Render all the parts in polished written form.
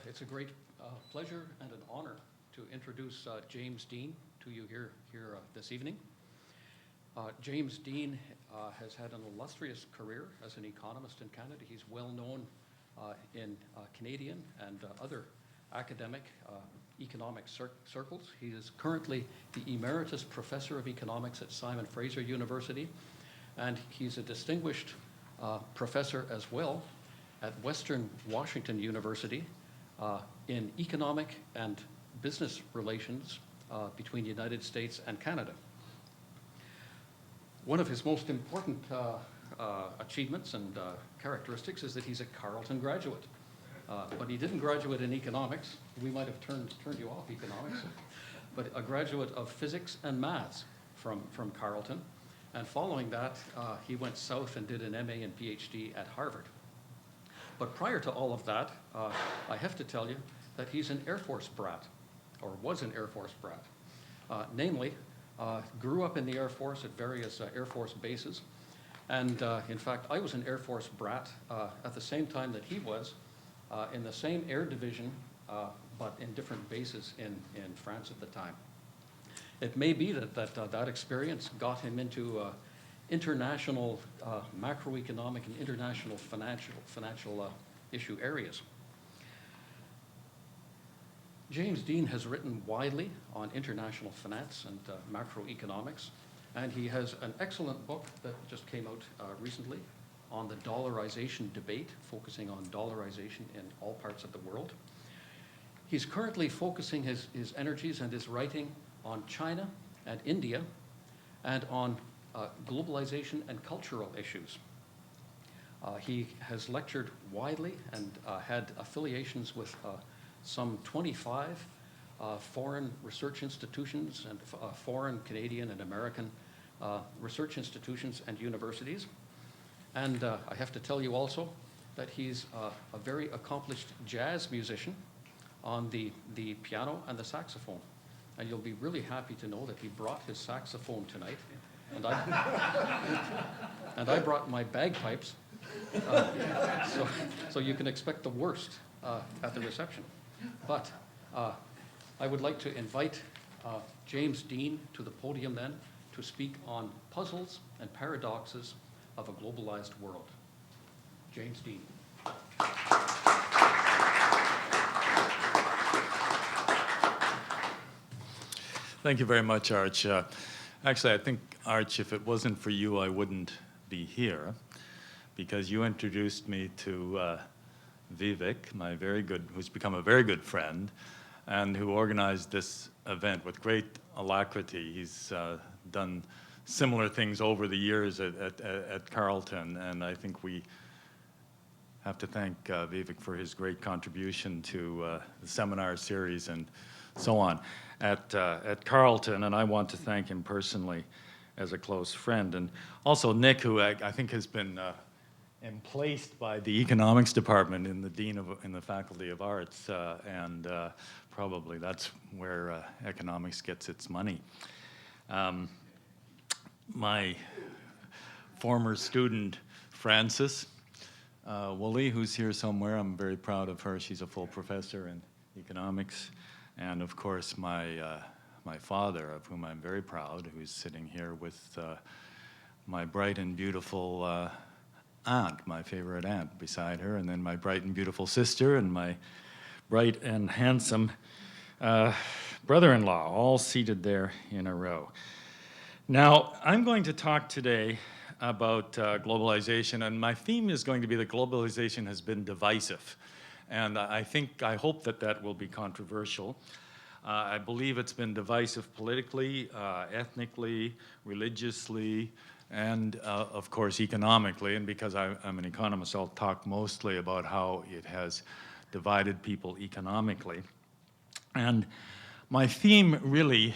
It's a great pleasure and an honor to introduce James Dean to you here this evening. James Dean has had an illustrious career as an economist in Canada. He's well known in Canadian and other academic economic circles. He is currently the Emeritus Professor of Economics at Fraser University, and he's a distinguished professor as well at Western Washington University in economic and business relations between the United States and Canada. One of his most important achievements and characteristics is that he's a Carleton graduate. But he didn't graduate in economics. We might have turned you off economics. But a graduate of physics and maths from Carleton. And following that, he went south and did an MA and PhD at Harvard. But prior to all of that, I have to tell you that he's an Air Force brat, or was an Air Force brat. Namely, grew up in the Air Force at various Air Force bases. And in fact, I was an Air Force brat at the same time that he was, in the same air division, but in different bases in France at the time. It may be that experience got him into international macroeconomic and international financial issue areas. James Dean has written widely on international finance and macroeconomics, and he has an excellent book that just came out recently on the dollarization debate, focusing on dollarization in all parts of the world. He's currently focusing his energies and his writing on China and India and on globalization and cultural issues. He has lectured widely and had affiliations with some 25 foreign research institutions and foreign, Canadian, and American research institutions and universities. And I have to tell you also that he's a very accomplished jazz musician on the piano and the saxophone. And you'll be really happy to know that he brought his saxophone tonight. And I brought my bagpipes. So you can expect the worst at the reception. But I would like to invite James Dean to the podium then to speak on puzzles and paradoxes of a globalized world. James Dean. Thank you very much, Arch. Actually, I think, Arch, if it wasn't for you, I wouldn't be here, because you introduced me to Vivek, who's become a very good friend, and who organized this event with great alacrity. He's done similar things over the years at Carleton, and I think we have to thank Vivek for his great contribution to the seminar series and so on at Carleton, and I want to thank him personally as a close friend. And also Nick, who I think has been emplaced by the economics department in the Faculty of Arts, and probably that's where economics gets its money. My former student, Frances Woolley, who's here somewhere, I'm very proud of her. She's a full professor in economics. And of course, my father, of whom I'm very proud, who's sitting here with my bright and beautiful aunt, my favorite aunt, beside her, and then my bright and beautiful sister, and my bright and handsome brother-in-law, all seated there in a row. Now, I'm going to talk today about globalization, and my theme is going to be that globalization has been divisive. And I hope that will be controversial. I believe it's been divisive politically, ethnically, religiously, and of course economically. And because I'm an economist, I'll talk mostly about how it has divided people economically. And my theme really,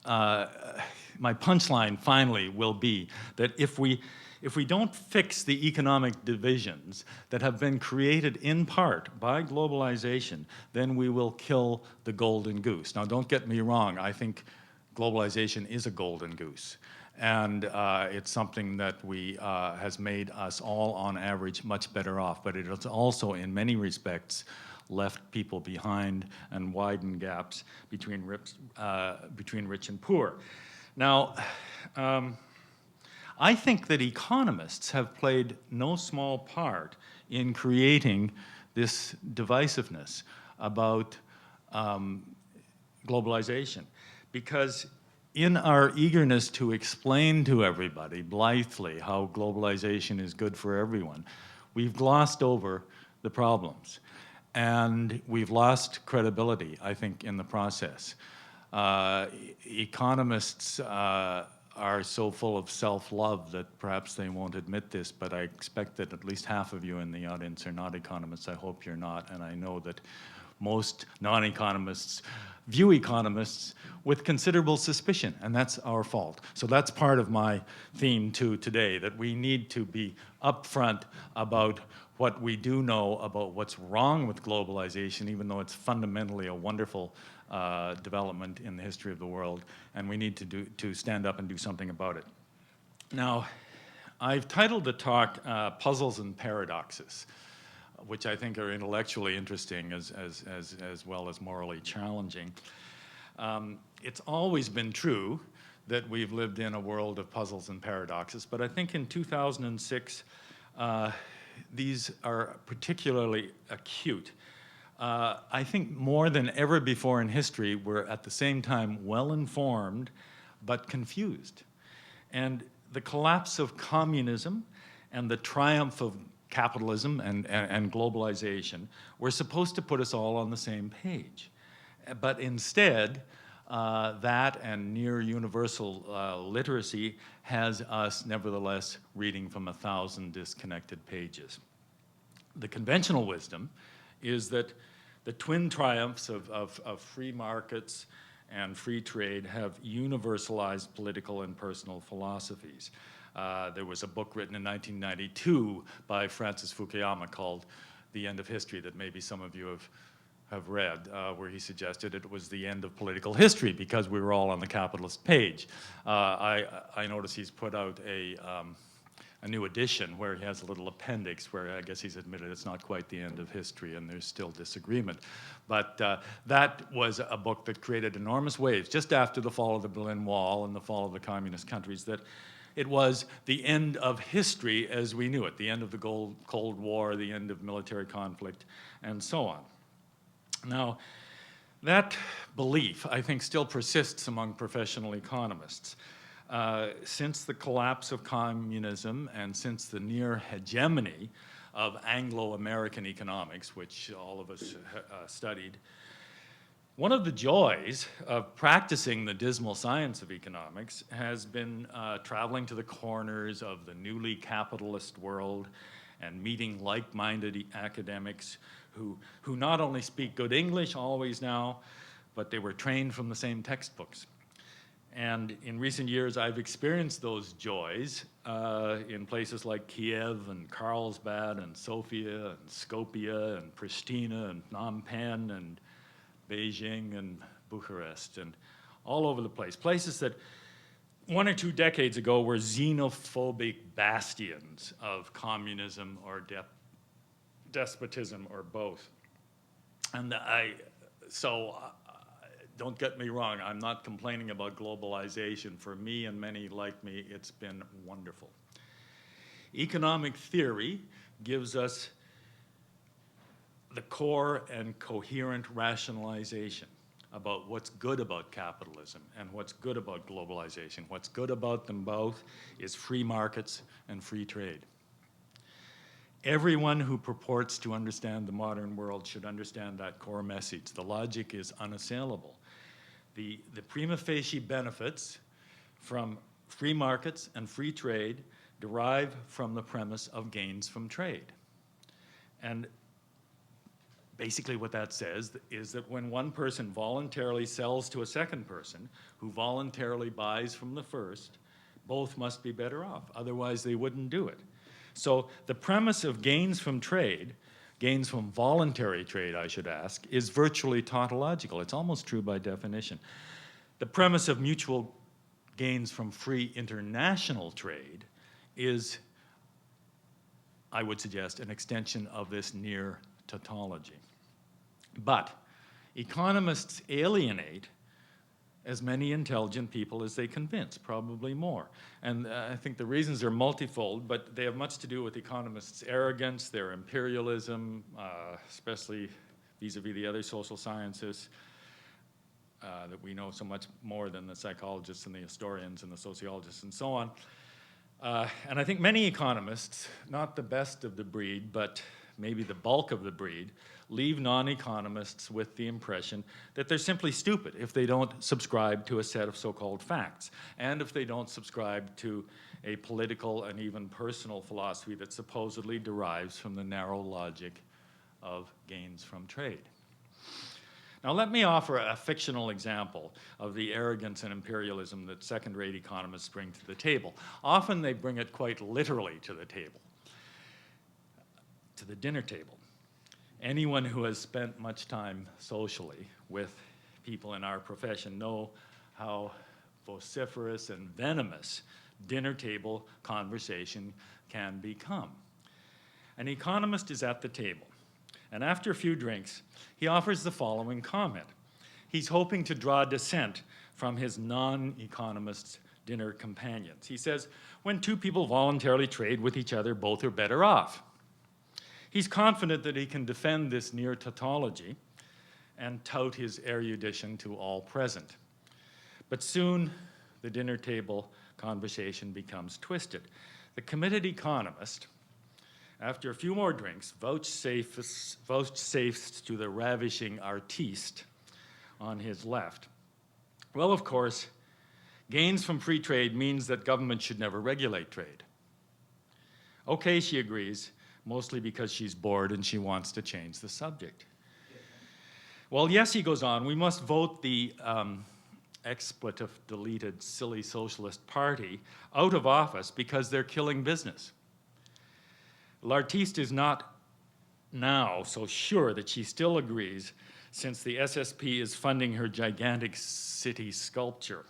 my punchline finally will be that if we don't fix the economic divisions that have been created in part by globalization, then we will kill the golden goose. Now, don't get me wrong. I think globalization is a golden goose. And it's something that has made us all, on average, much better off. But it has also, in many respects, left people behind and widened gaps between rich and poor. Now, I think that economists have played no small part in creating this divisiveness about globalization, because in our eagerness to explain to everybody blithely how globalization is good for everyone, we've glossed over the problems. And we've lost credibility, I think, in the process. Economists are so full of self-love that perhaps they won't admit this, but I expect that at least half of you in the audience are not economists. I hope you're not, and I know that most non-economists view economists with considerable suspicion, and that's our fault. So that's part of my theme too today, that we need to be upfront about what we do know about what's wrong with globalization, even though it's fundamentally a wonderful development in the history of the world, and we need to stand up and do something about it. Now, I've titled the talk Puzzles and Paradoxes, which I think are intellectually interesting as well as morally challenging. It's always been true that we've lived in a world of puzzles and paradoxes, but I think in 2006, these are particularly acute. I think more than ever before in history, we're at the same time well-informed, but confused. And the collapse of communism and the triumph of capitalism and globalization were supposed to put us all on the same page. But instead, that and near universal literacy has us nevertheless reading from 1,000 disconnected pages. The conventional wisdom is that the twin triumphs of free markets and free trade have universalized political and personal philosophies. There was a book written in 1992 by Francis Fukuyama called The End of History that maybe some of you have read, where he suggested it was the end of political history because we were all on the capitalist page. I notice he's put out a new edition where he has a little appendix where I guess he's admitted it's not quite the end of history and there's still disagreement. But that was a book that created enormous waves just after the fall of the Berlin Wall and the fall of the communist countries, that it was the end of history as we knew it, the end of the Cold War, the end of military conflict, and so on. Now, that belief, I think, still persists among professional economists. Since the collapse of communism and since the near hegemony of Anglo-American economics, which all of us studied, one of the joys of practicing the dismal science of economics has been traveling to the corners of the newly capitalist world and meeting like-minded academics who not only speak good English always now, but they were trained from the same textbooks. And in recent years, I've experienced those joys in places like Kiev and Carlsbad and Sofia and Skopje and Pristina and Phnom Penh and Beijing and Bucharest and all over the place. Places that 1 or 2 decades ago were xenophobic bastions of communism or despotism or both. And don't get me wrong, I'm not complaining about globalization. For me and many like me, it's been wonderful. Economic theory gives us the core and coherent rationalization about what's good about capitalism and what's good about globalization. What's good about them both is free markets and free trade. Everyone who purports to understand the modern world should understand that core message. The logic is unassailable. The prima facie benefits from free markets and free trade derive from the premise of gains from trade. And basically what that says is that when one person voluntarily sells to a second person who voluntarily buys from the first, both must be better off. Otherwise, they wouldn't do it. So the premise of gains from trade, gains from voluntary trade, I should ask, is virtually tautological. It's almost true by definition. The premise of mutual gains from free international trade is, I would suggest, an extension of this near tautology. But economists alienate as many intelligent people as they convince, probably more. And I think the reasons are multifold, but they have much to do with economists' arrogance, their imperialism, especially vis-a-vis the other social sciences that we know so much more than the psychologists and the historians and the sociologists and so on. And I think many economists, not the best of the breed, but maybe the bulk of the breed, leave non-economists with the impression that they're simply stupid if they don't subscribe to a set of so-called facts, and if they don't subscribe to a political and even personal philosophy that supposedly derives from the narrow logic of gains from trade. Now let me offer a fictional example of the arrogance and imperialism that second-rate economists bring to the table. Often they bring it quite literally to the table, to the dinner table. Anyone who has spent much time socially with people in our profession know how vociferous and venomous dinner table conversation can become. An economist is at the table, and after a few drinks, he offers the following comment. He's hoping to draw dissent from his non-economist dinner companions. He says, when two people voluntarily trade with each other, both are better off. He's confident that he can defend this near tautology and tout his erudition to all present. But soon, the dinner table conversation becomes twisted. The committed economist, after a few more drinks, vouchsafes to the ravishing artiste on his left. Well, of course, gains from free trade means that government should never regulate trade. Okay, she agrees, mostly because she's bored and she wants to change the subject. Well, yes, he goes on, we must vote the expletive-deleted silly socialist party out of office because they're killing business. L'artiste is not now so sure that she still agrees, since the SSP is funding her gigantic city sculpture,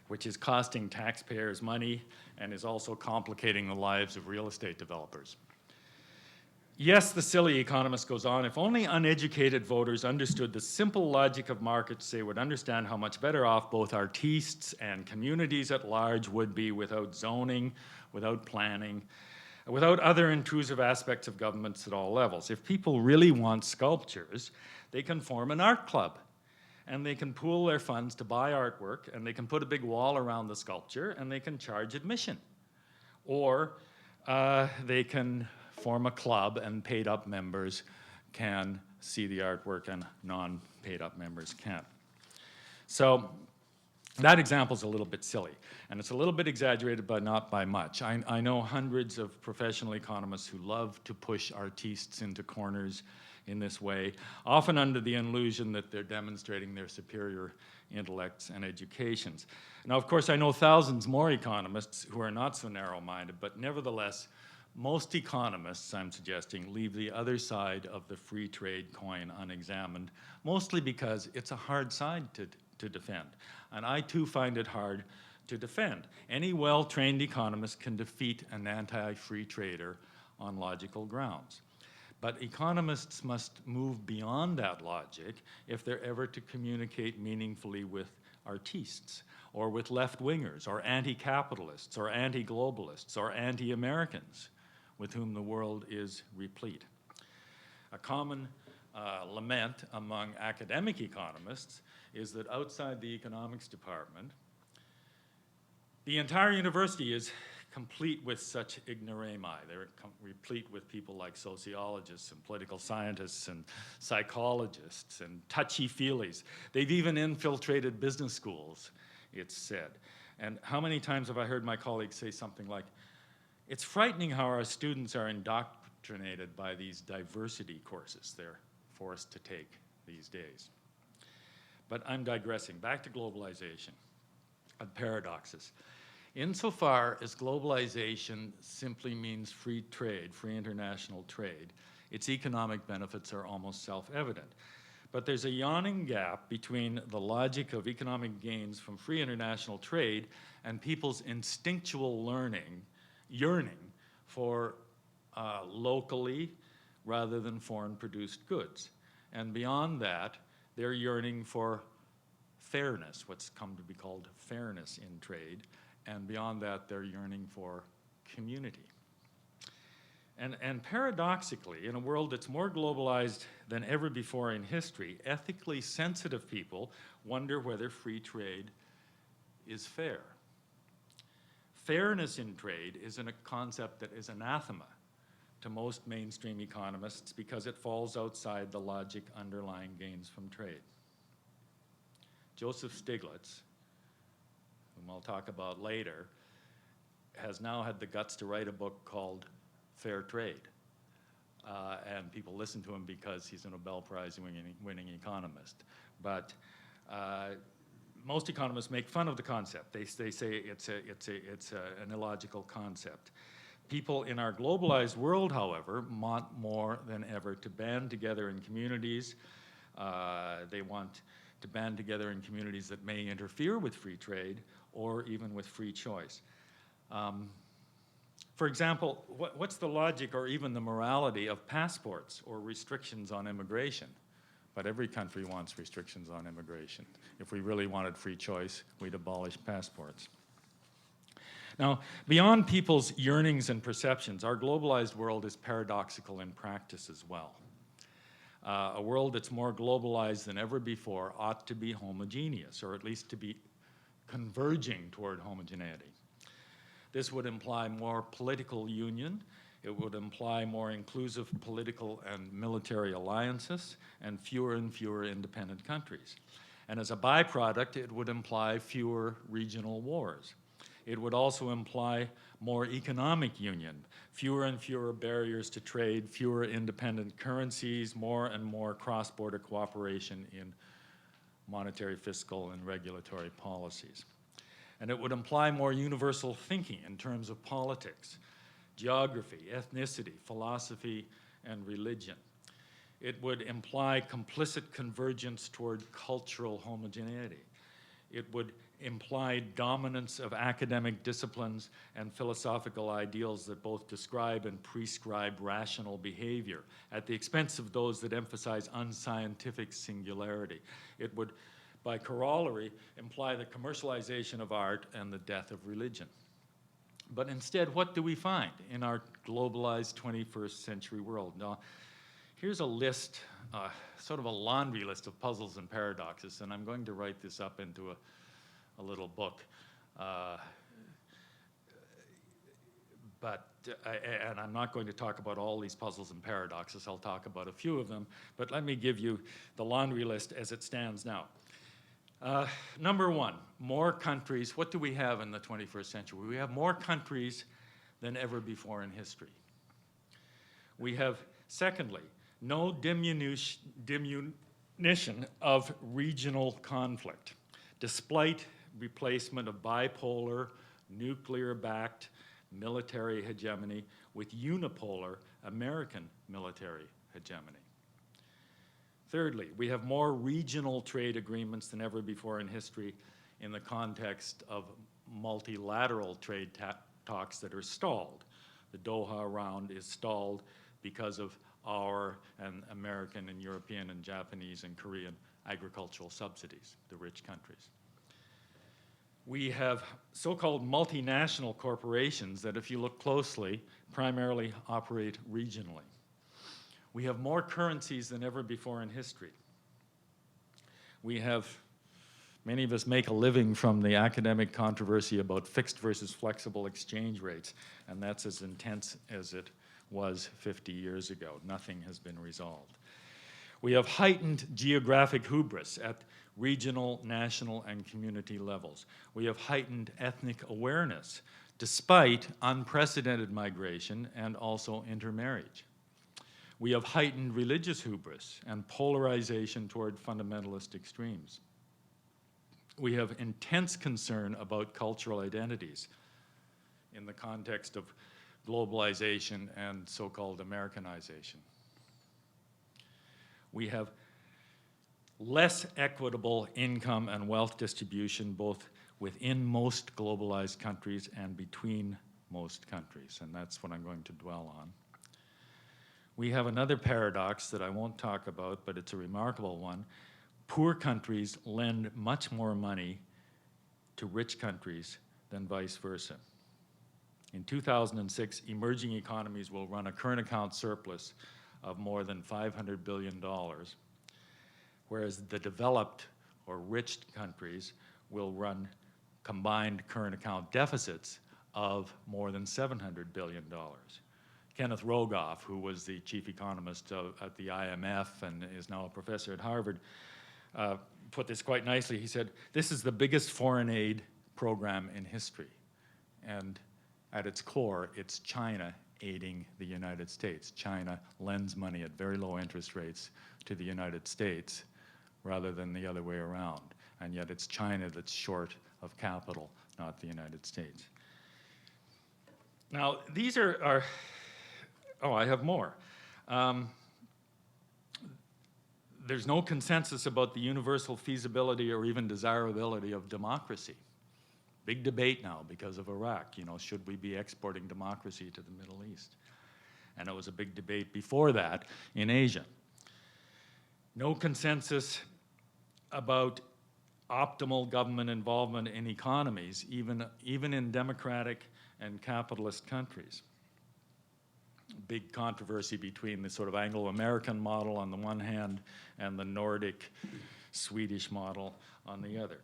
which is costing taxpayers money and is also complicating the lives of real estate developers. Yes, the silly economist goes on, if only uneducated voters understood the simple logic of markets, they would understand how much better off both artistes and communities at large would be without zoning, without planning, without other intrusive aspects of governments at all levels. If people really want sculptures, they can form an art club, and they can pool their funds to buy artwork, and they can put a big wall around the sculpture, and they can charge admission. Or they can form a club, and paid-up members can see the artwork, and non-paid-up members can't. So that example's a little bit silly, and it's a little bit exaggerated, but not by much. I know hundreds of professional economists who love to push artistes into corners in this way, often under the illusion that they're demonstrating their superior intellects and educations. Now, of course, I know thousands more economists who are not so narrow-minded, but nevertheless, most economists, I'm suggesting, leave the other side of the free trade coin unexamined, mostly because it's a hard side to defend. And I too find it hard to defend. Any well-trained economist can defeat an anti-free trader on logical grounds. But economists must move beyond that logic if they're ever to communicate meaningfully with artistes, or with left-wingers, or anti-capitalists, or anti-globalists, or anti-Americans, with whom the world is replete. A common lament among academic economists is that outside the economics department, the entire university is complete with such ignoramus. They're replete with people like sociologists and political scientists and psychologists and touchy-feelies. They've even infiltrated business schools, it's said. And how many times have I heard my colleagues say something like, it's frightening how our students are indoctrinated by these diversity courses they're forced to take these days. But I'm digressing. Back to globalization and paradoxes. Insofar as globalization simply means free trade, free international trade, its economic benefits are almost self-evident. But there's a yawning gap between the logic of economic gains from free international trade and people's instinctual yearning for locally rather than foreign-produced goods. And beyond that, they're yearning for fairness, what's come to be called fairness in trade. And beyond that, they're yearning for community. And paradoxically, in a world that's more globalized than ever before in history, ethically sensitive people wonder whether free trade is fair. Fairness in trade is a concept that is anathema to most mainstream economists because it falls outside the logic underlying gains from trade. Joseph Stiglitz, whom I'll talk about later, has now had the guts to write a book called Fair Trade. And people listen to him because he's a Nobel Prize winning economist. But most economists make fun of the concept. They say it's an illogical concept. People in our globalized world, however, want more than ever to band together in communities. They want to band together in communities that may interfere with free trade or even with free choice. For example, what's the logic or even the morality of passports or restrictions on immigration? But every country wants restrictions on immigration. If we really wanted free choice, we'd abolish passports. Now, beyond people's yearnings and perceptions, our globalized world is paradoxical in practice as well. A world that's more globalized than ever before ought to be homogeneous, or at least to be converging toward homogeneity. This would imply more political union. It would imply more inclusive political and military alliances and fewer independent countries. And as a byproduct, it would imply fewer regional wars. It would also imply more economic union, fewer and fewer barriers to trade, fewer independent currencies, more and more cross-border cooperation in monetary, fiscal, and regulatory policies. And it would imply more universal thinking in terms of politics, geography, ethnicity, philosophy, and religion. It would imply complicit convergence toward cultural homogeneity. It would imply dominance of academic disciplines and philosophical ideals that both describe and prescribe rational behavior at the expense of those that emphasize unscientific singularity. It would, by corollary, imply the commercialization of art and the death of religion. But instead, what do we find in our globalized 21st century world? Now, here's a list, sort of a laundry list of puzzles and paradoxes, and I'm going to write this up into a little book. And I'm not going to talk about all these puzzles and paradoxes. I'll talk about a few of them, but let me give you the laundry list as it stands now. Number one, more countries. What do we have in the 21st century? We have more countries than ever before in history. We have, secondly, no diminution of regional conflict, despite replacement of bipolar, nuclear-backed military hegemony with unipolar American military hegemony. Thirdly, we have more regional trade agreements than ever before in history in the context of multilateral trade talks that are stalled. The Doha round is stalled because of our and American and European and Japanese and Korean agricultural subsidies, the rich countries. We have so-called multinational corporations that, if you look closely, primarily operate regionally. We have more currencies than ever before in history. We have, many of us make a living from the academic controversy about fixed versus flexible exchange rates, and that's as intense as it was 50 years ago. Nothing has been resolved. We have heightened geographic hubris at regional, national, and community levels. We have heightened ethnic awareness despite unprecedented migration and also intermarriage. We have heightened religious hubris and polarization toward fundamentalist extremes. We have intense concern about cultural identities in the context of globalization and so-called Americanization. We have less equitable income and wealth distribution both within most globalized countries and between most countries, and that's what I'm going to dwell on. we have another paradox that I won't talk about, but it's a remarkable one. Poor countries lend much more money to rich countries than vice versa. In 2006, emerging economies will run a current account surplus of more than $500 billion, whereas the developed or rich countries will run combined current account deficits of more than $700 billion. Kenneth Rogoff, who was the chief economist at the IMF and is now a professor at Harvard, put this quite nicely. He said, "This is the biggest foreign aid program in history. And at its core, it's China aiding the United States. China lends money at very low interest rates to the United States rather than the other way around. And yet it's China that's short of capital, not the United States." Now, these are oh, I have more. There's no consensus about the universal feasibility or even desirability of democracy. Big debate now because of Iraq. You know, should we be exporting democracy to the Middle East? And it was a big debate before that in Asia. No consensus about optimal government involvement in economies, even in democratic and capitalist countries. Big controversy between the sort of Anglo-American model on the one hand and the Nordic Swedish model on the other.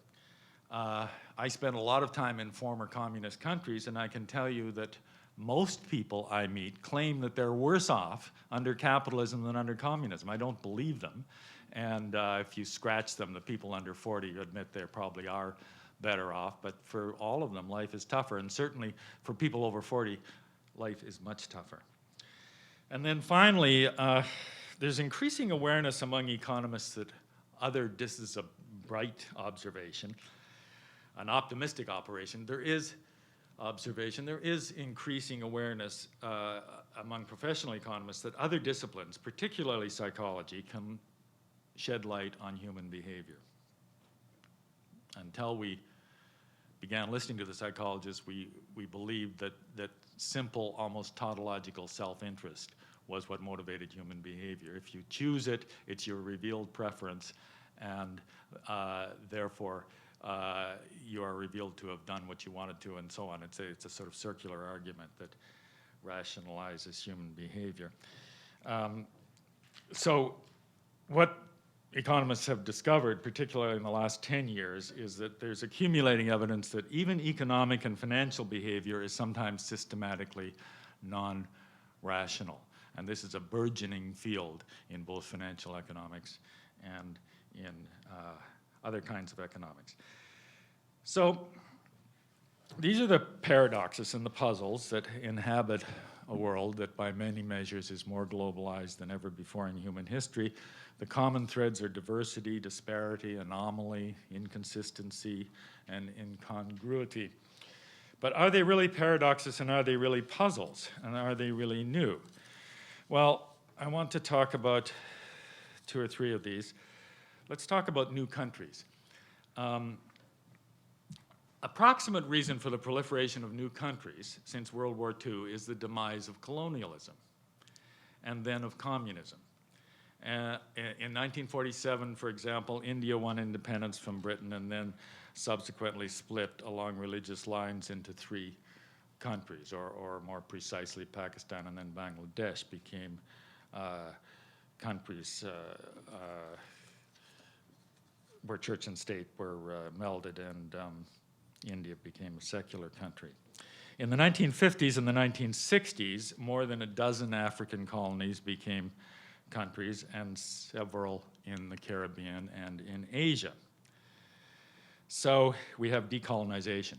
I spent a lot of time in former communist countries, and I can tell you that most people I meet claim that they're worse off under capitalism than under communism. I don't believe them. And if you scratch them, the people under 40 admit they probably are better off. But for all of them, life is tougher. And certainly for people over 40, life is much tougher. And then finally, there's increasing awareness among economists that this is a bright observation, an optimistic operation. There is increasing awareness among professional economists that other disciplines, particularly psychology, can shed light on human behavior. Until we began listening to the psychologists, we believed that simple, almost tautological self-interest was what motivated human behavior. If you choose it, it's your revealed preference, and therefore you are revealed to have done what you wanted to, and so on. It's a sort of circular argument that rationalizes human behavior. So what economists have discovered, particularly in the last 10 years, is that there's accumulating evidence that even economic and financial behavior is sometimes systematically non-rational. And this is a burgeoning field in both financial economics and in other kinds of economics. So these are the paradoxes and the puzzles that inhabit a world that by many measures is more globalized than ever before in human history. The common threads are diversity, disparity, anomaly, inconsistency, and incongruity. But are they really paradoxes, and are they really puzzles, and are they really new? Well, I want to talk about 2 or 3 of these. Let's talk about new countries. Approximate reason for the proliferation of new countries since World War II is the demise of colonialism and then of communism. In 1947, for example, India won independence from Britain and then subsequently split along religious lines into 3 countries, or more precisely, Pakistan and then Bangladesh became countries where church and state were melded, and India became a secular country. In the 1950s and the 1960s, more than a dozen African colonies became countries, and several in the Caribbean and in Asia. So we have decolonization.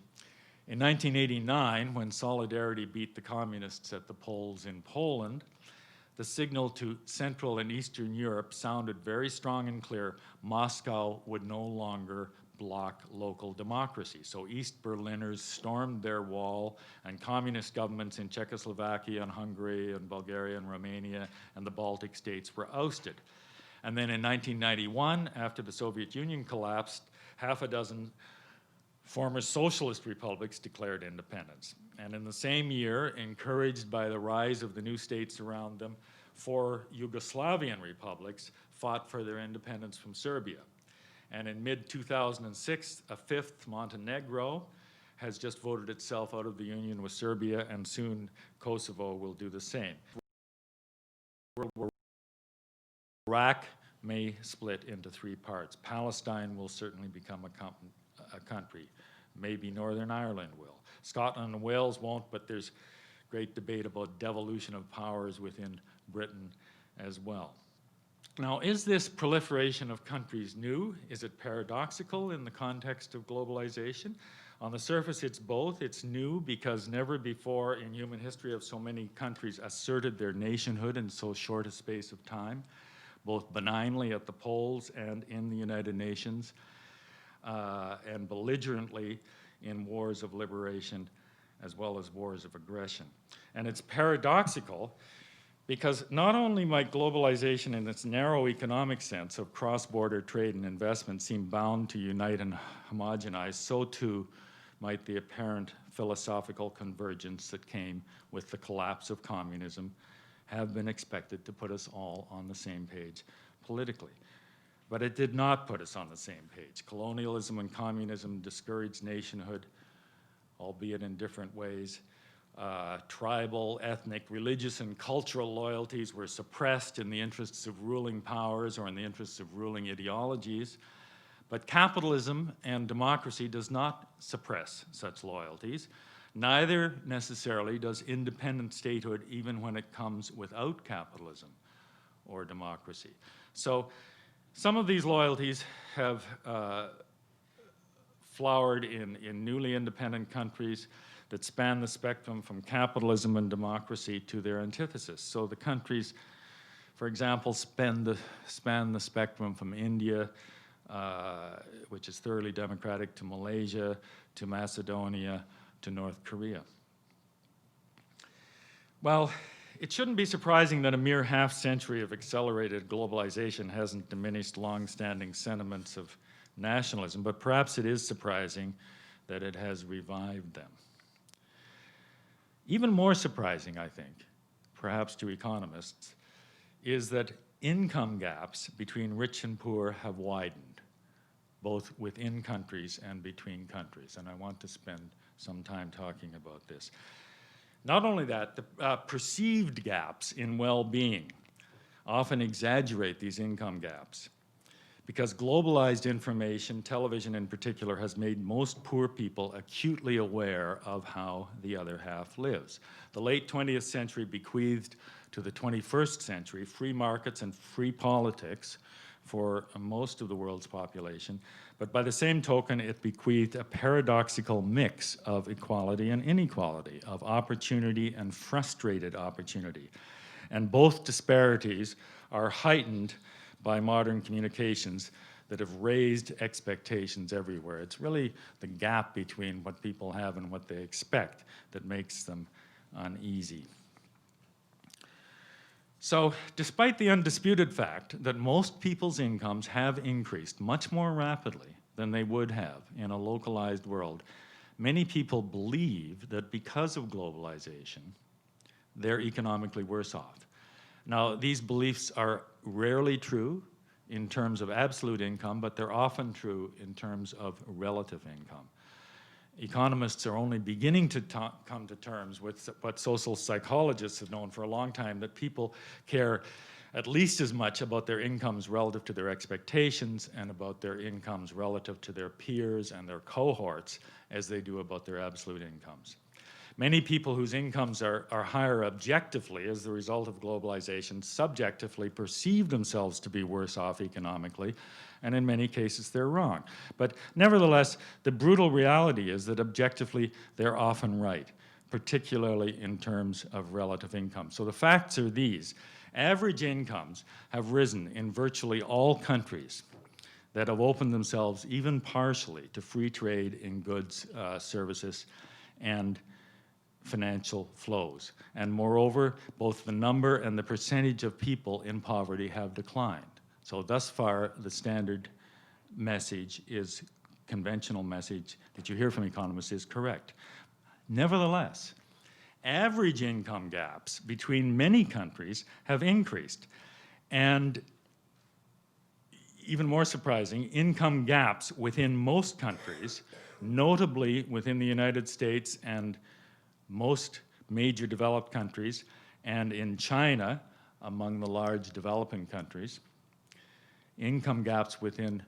In 1989, when Solidarity beat the communists at the polls in Poland, the signal to Central and Eastern Europe sounded very strong and clear. Moscow would no longer block local democracy. So East Berliners stormed their wall, and communist governments in Czechoslovakia and Hungary and Bulgaria and Romania and the Baltic states were ousted. And then in 1991, after the Soviet Union collapsed, half a dozen former socialist republics declared independence. And in the same year, encouraged by the rise of the new states around them, 4 Yugoslavian republics fought for their independence from Serbia. And in mid-2006, a 5th, Montenegro, has just voted itself out of the union with Serbia, and soon Kosovo will do the same. Iraq may split into 3 parts. Palestine will certainly become a country. Maybe Northern Ireland will. Scotland and Wales won't, but there's great debate about devolution of powers within Britain as well. Now, is this proliferation of countries new? Is it paradoxical in the context of globalization? On the surface, it's both. It's new because never before in human history have so many countries asserted their nationhood in so short a space of time, both benignly at the polls and in the United Nations, and belligerently in wars of liberation as well as wars of aggression. And it's paradoxical because not only might globalization in its narrow economic sense of cross-border trade and investment seem bound to unite and homogenize, so too might the apparent philosophical convergence that came with the collapse of communism have been expected to put us all on the same page politically. But it did not put us on the same page. Colonialism and communism discouraged nationhood, albeit in different ways. Tribal, ethnic, religious, and cultural loyalties were suppressed in the interests of ruling powers or in the interests of ruling ideologies. But capitalism and democracy does not suppress such loyalties. Neither necessarily does independent statehood, even when it comes without capitalism or democracy. So some of these loyalties have flowered in newly independent countries that span the spectrum from capitalism and democracy to their antithesis. So the countries, for example, span the spectrum from India, which is thoroughly democratic, to Malaysia, to Macedonia, to North Korea. Well, it shouldn't be surprising that a mere half-century of accelerated globalization hasn't diminished long-standing sentiments of nationalism, but perhaps it is surprising that it has revived them. Even more surprising, I think, perhaps to economists, is that income gaps between rich and poor have widened, both within countries and between countries, and I want to spend some time talking about this. Not only that, the perceived gaps in well-being often exaggerate these income gaps because globalized information, television in particular, has made most poor people acutely aware of how the other half lives. The late 20th century bequeathed to the 21st century free markets and free politics for most of the world's population, but by the same token, it bequeathed a paradoxical mix of equality and inequality, of opportunity and frustrated opportunity. And both disparities are heightened by modern communications that have raised expectations everywhere. It's really the gap between what people have and what they expect that makes them uneasy. So, despite the undisputed fact that most people's incomes have increased much more rapidly than they would have in a localized world, many people believe that because of globalization, they're economically worse off. Now, these beliefs are rarely true in terms of absolute income, but they're often true in terms of relative income. Economists are only beginning to come to terms with what social psychologists have known for a long time, that people care at least as much about their incomes relative to their expectations and about their incomes relative to their peers and their cohorts as they do about their absolute incomes. Many people whose incomes are higher objectively as the result of globalization subjectively perceive themselves to be worse off economically, and in many cases they're wrong. But nevertheless, the brutal reality is that objectively they're often right, particularly in terms of relative income. So the facts are these. Average incomes have risen in virtually all countries that have opened themselves even partially to free trade in goods, services, and financial flows. And moreover, both the number and the percentage of people in poverty have declined. So thus far, the standard message is, conventional message that you hear from economists is correct. Nevertheless, average income gaps between many countries have increased. And even more surprising, income gaps within most countries, notably within the United States and most major developed countries, and in China, among the large developing countries, income gaps within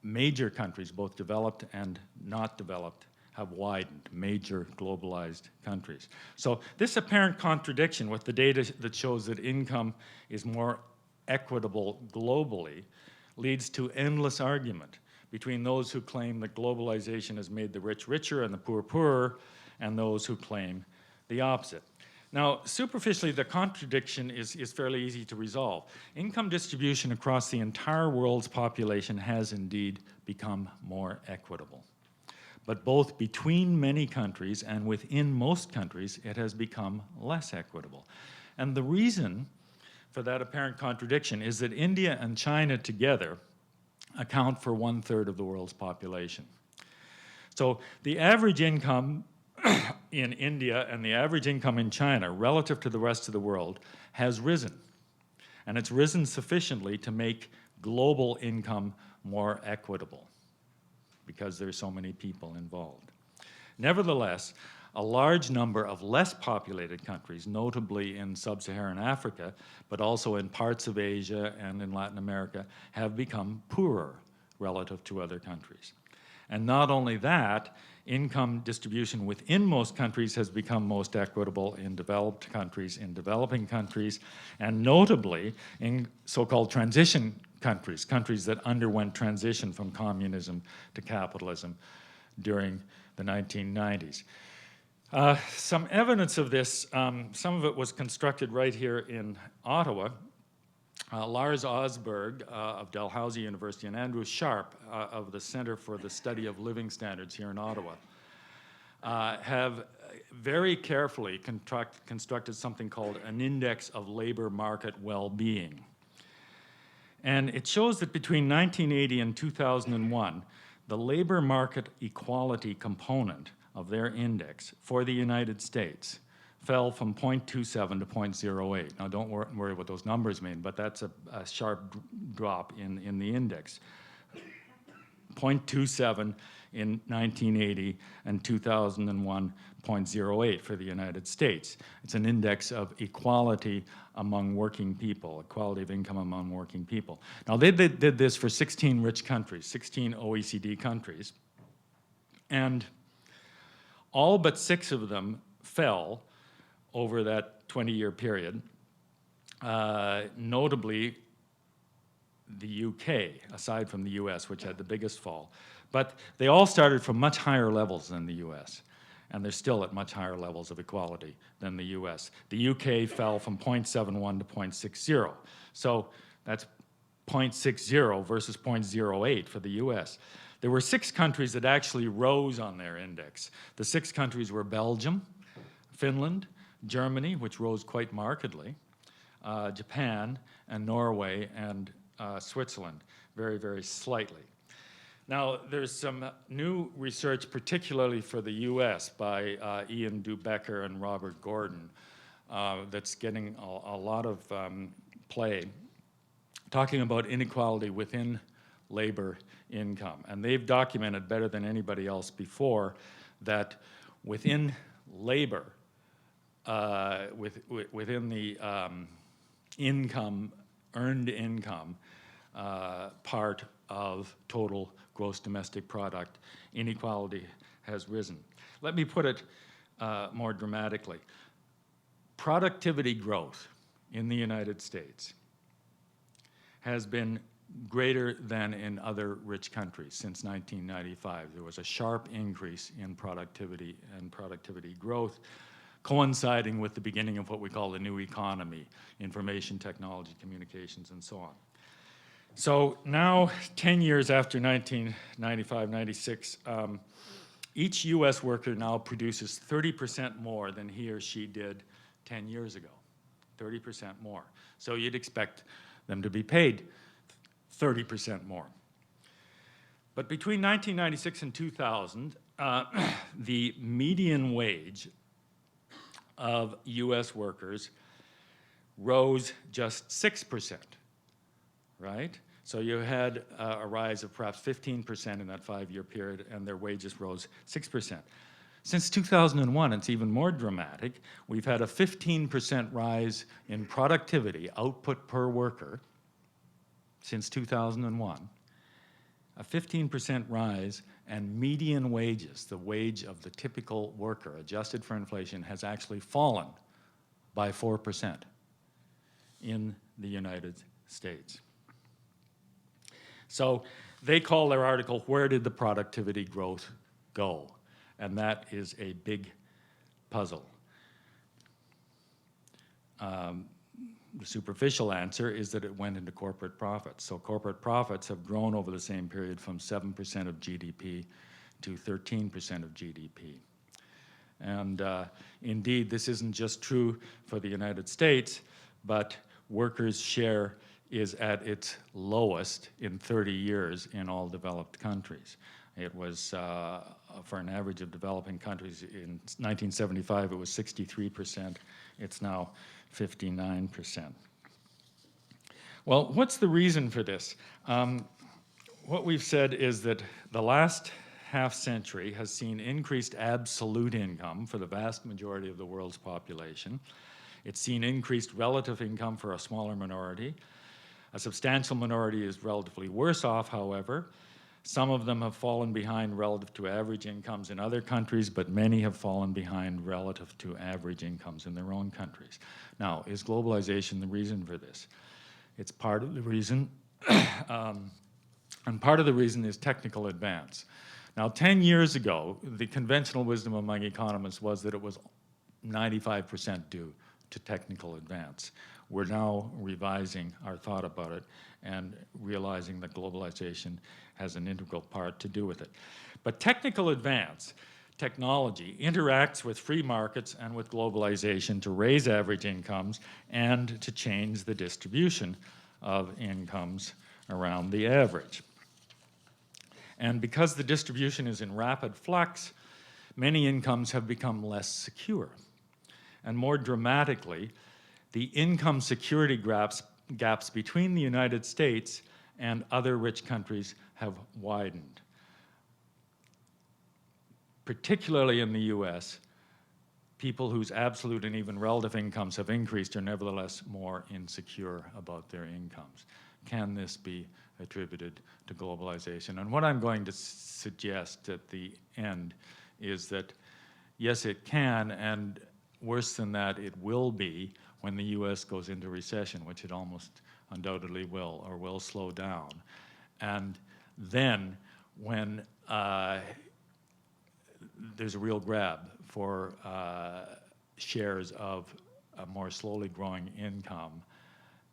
major countries, both developed and not developed, have widened, major globalized countries. So this apparent contradiction with the data that shows that income is more equitable globally leads to endless argument between those who claim that globalization has made the rich richer and the poor poorer, and those who claim the opposite. Now, superficially, the contradiction is fairly easy to resolve. Income distribution across the entire world's population has indeed become more equitable. But both between many countries and within most countries, it has become less equitable. And the reason for that apparent contradiction is that India and China together account for 1/3 of the world's population. So the average income in India and the average income in China relative to the rest of the world has risen. And it's risen sufficiently to make global income more equitable because there's so many people involved. Nevertheless, a large number of less populated countries, notably in sub-Saharan Africa, but also in parts of Asia and in Latin America, have become poorer relative to other countries. And not only that, income distribution within most countries has become most equitable in developed countries, in developing countries, and notably in so-called transition countries, countries that underwent transition from communism to capitalism during the 1990s. Some evidence of this, some of it was constructed right here in Ottawa. Lars Osberg of Dalhousie University and Andrew Sharp of the Center for the Study of Living Standards here in Ottawa have very carefully constructed something called an index of labor market well-being. And it shows that between 1980 and 2001, the labor market equality component of their index for the United States fell from 0.27 to 0.08. Now, don't worry what those numbers mean, but that's a sharp drop in the index. 0.27 in 1980 and 2001, 0.08 for the United States. It's an index of equality among working people, equality of income among working people. Now, they did this for 16 rich countries, 16 OECD countries, and all but 6 of them fell over that 20-year period, notably the UK, aside from the US, which had the biggest fall. But they all started from much higher levels than the US, and they're still at much higher levels of equality than the US. The UK fell from 0.71 to 0.60. So that's 0.60 versus 0.08 for the US. There were 6 countries that actually rose on their index. The 6 countries were Belgium, Finland, Germany, which rose quite markedly, Japan, and Norway, and Switzerland, very, very slightly. Now, there's some new research, particularly for the US, by Ian Dubecker and Robert Gordon, that's getting a lot of play, talking about inequality within labor income. And they've documented better than anybody else before that within labor, within the income, earned income part of total gross domestic product, inequality has risen. Let me put it more dramatically. Productivity growth in the United States has been greater than in other rich countries since 1995. There was a sharp increase in productivity and productivity growth, coinciding with the beginning of what we call the new economy, information technology, communications, and so on. So now, 10 years after 1995, 96, each US worker now produces 30% more than he or she did 10 years ago, 30% more. So you'd expect them to be paid 30% more. But between 1996 and 2000, the median wage of US workers rose just 6%, right? So you had a rise of perhaps 15% in that 5-year period, and their wages rose 6%. Since 2001, it's even more dramatic. We've had a 15% rise in productivity, output per worker, since 2001. A 15% rise, and median wages, the wage of the typical worker, adjusted for inflation, has actually fallen by 4% in the United States. So they call their article, "Where did the productivity growth go?" And that is a big puzzle. The superficial answer is that it went into corporate profits. So corporate profits have grown over the same period from 7% of GDP to 13% of GDP. And indeed, this isn't just true for the United States, but workers' share is at its lowest in 30 years in all developed countries. It was, for an average of developing countries, in 1975 it was 63%. It's now 59%. Well, what's the reason for this? What we've said is that the last half century has seen increased absolute income for the vast majority of the world's population. It's seen increased relative income for a smaller minority. A substantial minority is relatively worse off, however. Some of them have fallen behind relative to average incomes in other countries, but many have fallen behind relative to average incomes in their own countries. Now, is globalization the reason for this? It's part of the reason, and part of the reason is technical advance. Now, 10 years ago, the conventional wisdom among economists was that it was 95% due to technical advance. We're now revising our thought about it and realizing that globalization has an integral part to do with it. But technical advance, technology, interacts with free markets and with globalization to raise average incomes and to change the distribution of incomes around the average. And because the distribution is in rapid flux, many incomes have become less secure. And more dramatically, the income security gaps between the United States and other rich countries have widened. Particularly in the US, people whose absolute and even relative incomes have increased are nevertheless more insecure about their incomes. Can this be attributed to globalization? And what I'm going to suggest at the end is that, yes, it can, and worse than that, it will be when the US goes into recession, which it almost undoubtedly will, or will slow down. And then when there's a real grab for shares of a more slowly growing income,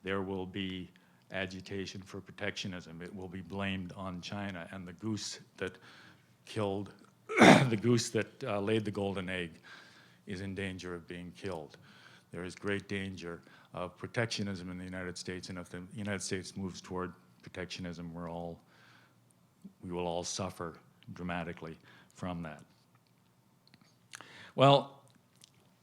there will be agitation for protectionism. It will be blamed on China, and the goose that killed, the goose that laid the golden egg is in danger of being killed. There is great danger of protectionism in the United States, and if the United States moves toward protectionism, we will all suffer dramatically from that. Well,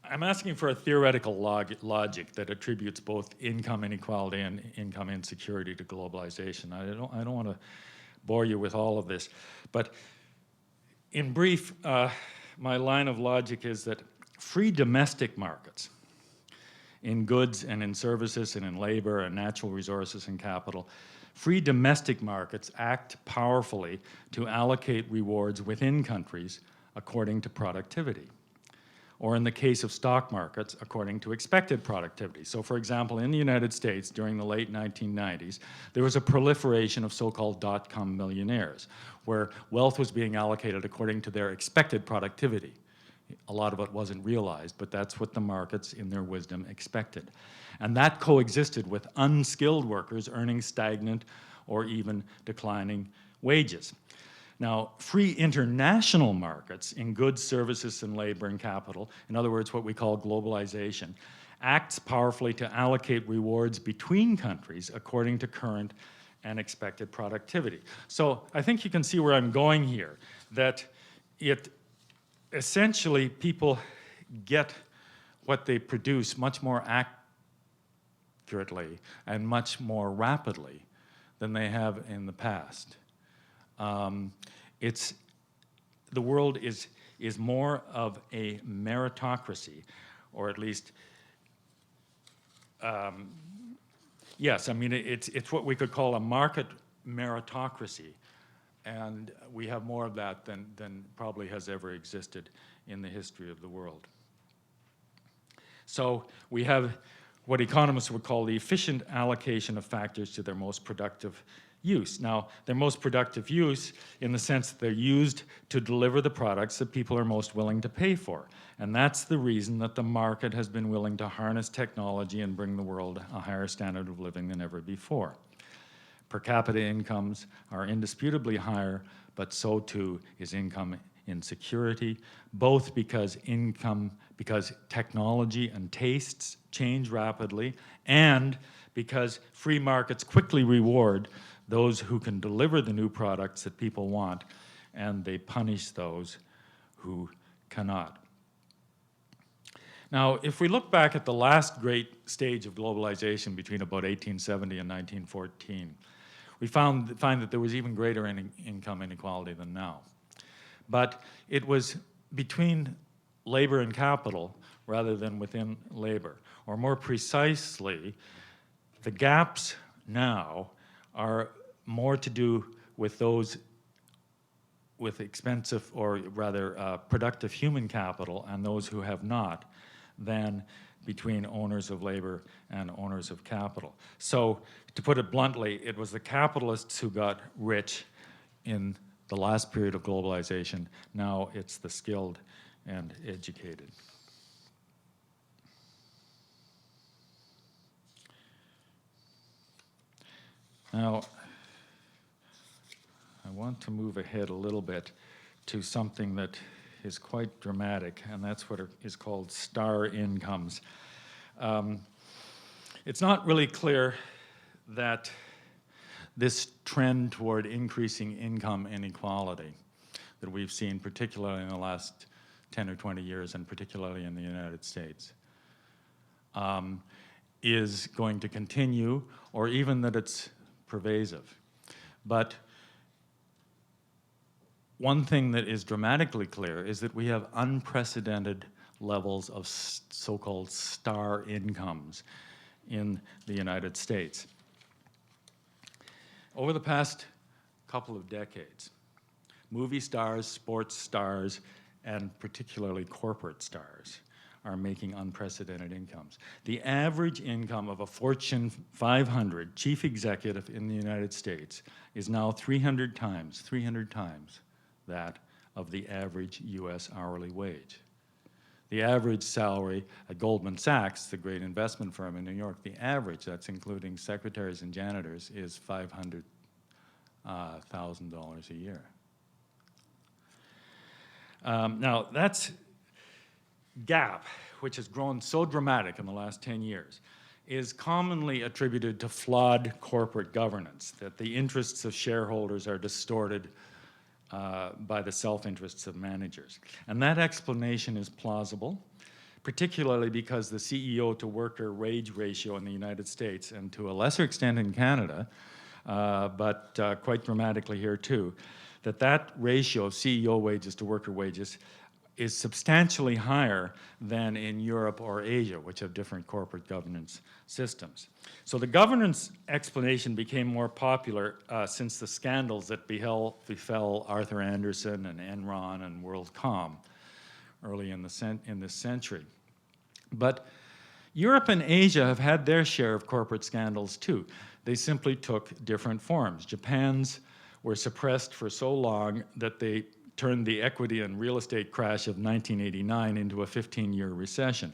I'm asking for a theoretical logic that attributes both income inequality and income insecurity to globalization. I don't want to bore you with all of this, but in brief, my line of logic is that free domestic markets in goods and in services and in labor and natural resources and capital, free domestic markets act powerfully to allocate rewards within countries according to productivity, or in the case of stock markets, according to expected productivity. So for example, in the United States during the late 1990s, there was a proliferation of so-called dot-com millionaires, where wealth was being allocated according to their expected productivity. A lot of it wasn't realized, but that's what the markets, in their wisdom, expected. And that coexisted with unskilled workers earning stagnant or even declining wages. Now, free international markets in goods, services, and labor and capital, in other words, what we call globalization, acts powerfully to allocate rewards between countries according to current and expected productivity. So I think you can see where I'm going here, that it essentially people get what they produce much more accurately and much more rapidly than they have in the past. The world is more of a meritocracy, or at least, yes, I mean, it's what we could call a market meritocracy, and we have more of that than probably has ever existed in the history of the world. So we have what economists would call the efficient allocation of factors to their most productive use. Now, their most productive use in the sense that they're used to deliver the products that people are most willing to pay for. And that's the reason that the market has been willing to harness technology and bring the world a higher standard of living than ever before. Per capita incomes are indisputably higher, but so too is income insecurity, both because technology and tastes change rapidly, and because free markets quickly reward those who can deliver the new products that people want, and they punish those who cannot. Now, if we look back at the last great stage of globalization between about 1870 and 1914, we find that there was even greater income inequality than now. But it was between labor and capital rather than within labor. Or more precisely, the gaps now are more to do with those with expensive, or rather productive human capital, and those who have not, than between owners of labor and owners of capital. So, to put it bluntly, it was the capitalists who got rich in the last period of globalization. Now it's the skilled and educated. Now, I want to move ahead a little bit to something that is quite dramatic, and that's what is called star incomes. It's not really clear that this trend toward increasing income inequality that we've seen, particularly in the last 10 or 20 years, and particularly in the United States, is going to continue, or even that it's pervasive. But one thing that is dramatically clear is that we have unprecedented levels of so-called star incomes in the United States. Over the past couple of decades, movie stars, sports stars, and particularly corporate stars are making unprecedented incomes. The average income of a Fortune 500 chief executive in the United States is now 300 times that of the average US hourly wage. The average salary at Goldman Sachs, the great investment firm in New York, the average, that's including secretaries and janitors, is $500,000 a year. Now, that's gap, which has grown so dramatic in the last 10 years, is commonly attributed to flawed corporate governance, that the interests of shareholders are distorted by the self-interests of managers. And that explanation is plausible, particularly because the CEO to worker wage ratio in the United States, and to a lesser extent in Canada, but quite dramatically here too, that ratio of CEO wages to worker wages is substantially higher than in Europe or Asia, which have different corporate governance systems. So the governance explanation became more popular since the scandals that befell Arthur Andersen and Enron and WorldCom early in this century. But Europe and Asia have had their share of corporate scandals too. They simply took different forms. Japan's were suppressed for so long that they turned the equity and real estate crash of 1989 into a 15-year recession.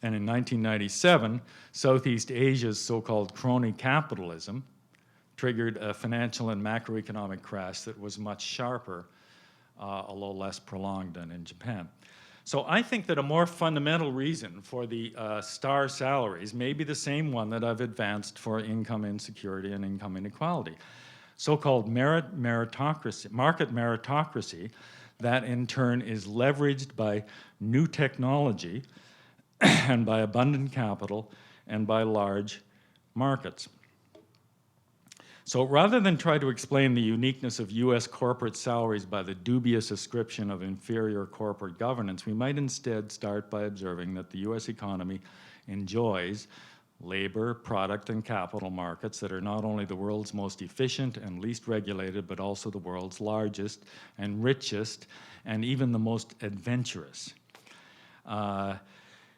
And in 1997, Southeast Asia's so-called crony capitalism triggered a financial and macroeconomic crash that was much sharper, although less prolonged than in Japan. So I think that a more fundamental reason for the star salaries may be the same one that I've advanced for income insecurity and income inequality. So-called market meritocracy, that in turn is leveraged by new technology and by abundant capital and by large markets. So rather than try to explain the uniqueness of US corporate salaries by the dubious ascription of inferior corporate governance, we might instead start by observing that the US economy enjoys labor, product, and capital markets that are not only the world's most efficient and least regulated, but also the world's largest and richest, and even the most adventurous,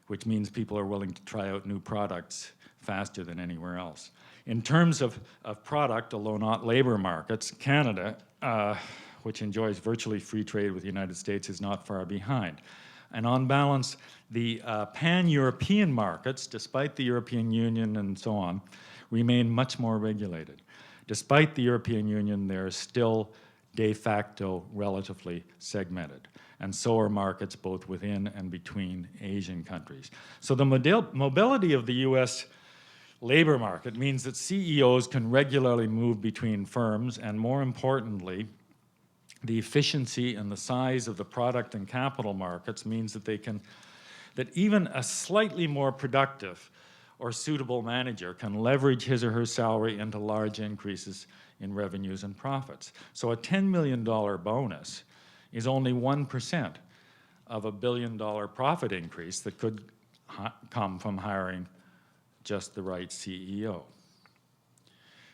which means people are willing to try out new products faster than anywhere else. In terms of product, although not labor markets, Canada, which enjoys virtually free trade with the United States, is not far behind. And on balance, the pan-European markets, despite the European Union and so on, remain much more regulated. Despite the European Union, they're still de facto relatively segmented. And so are markets both within and between Asian countries. So the mobility of the US labor market means that CEOs can regularly move between firms, and more importantly, the efficiency and the size of the product and capital markets means that that even a slightly more productive or suitable manager can leverage his or her salary into large increases in revenues and profits. So a $10 million bonus is only 1% of a $1 billion profit increase that could come from hiring just the right CEO.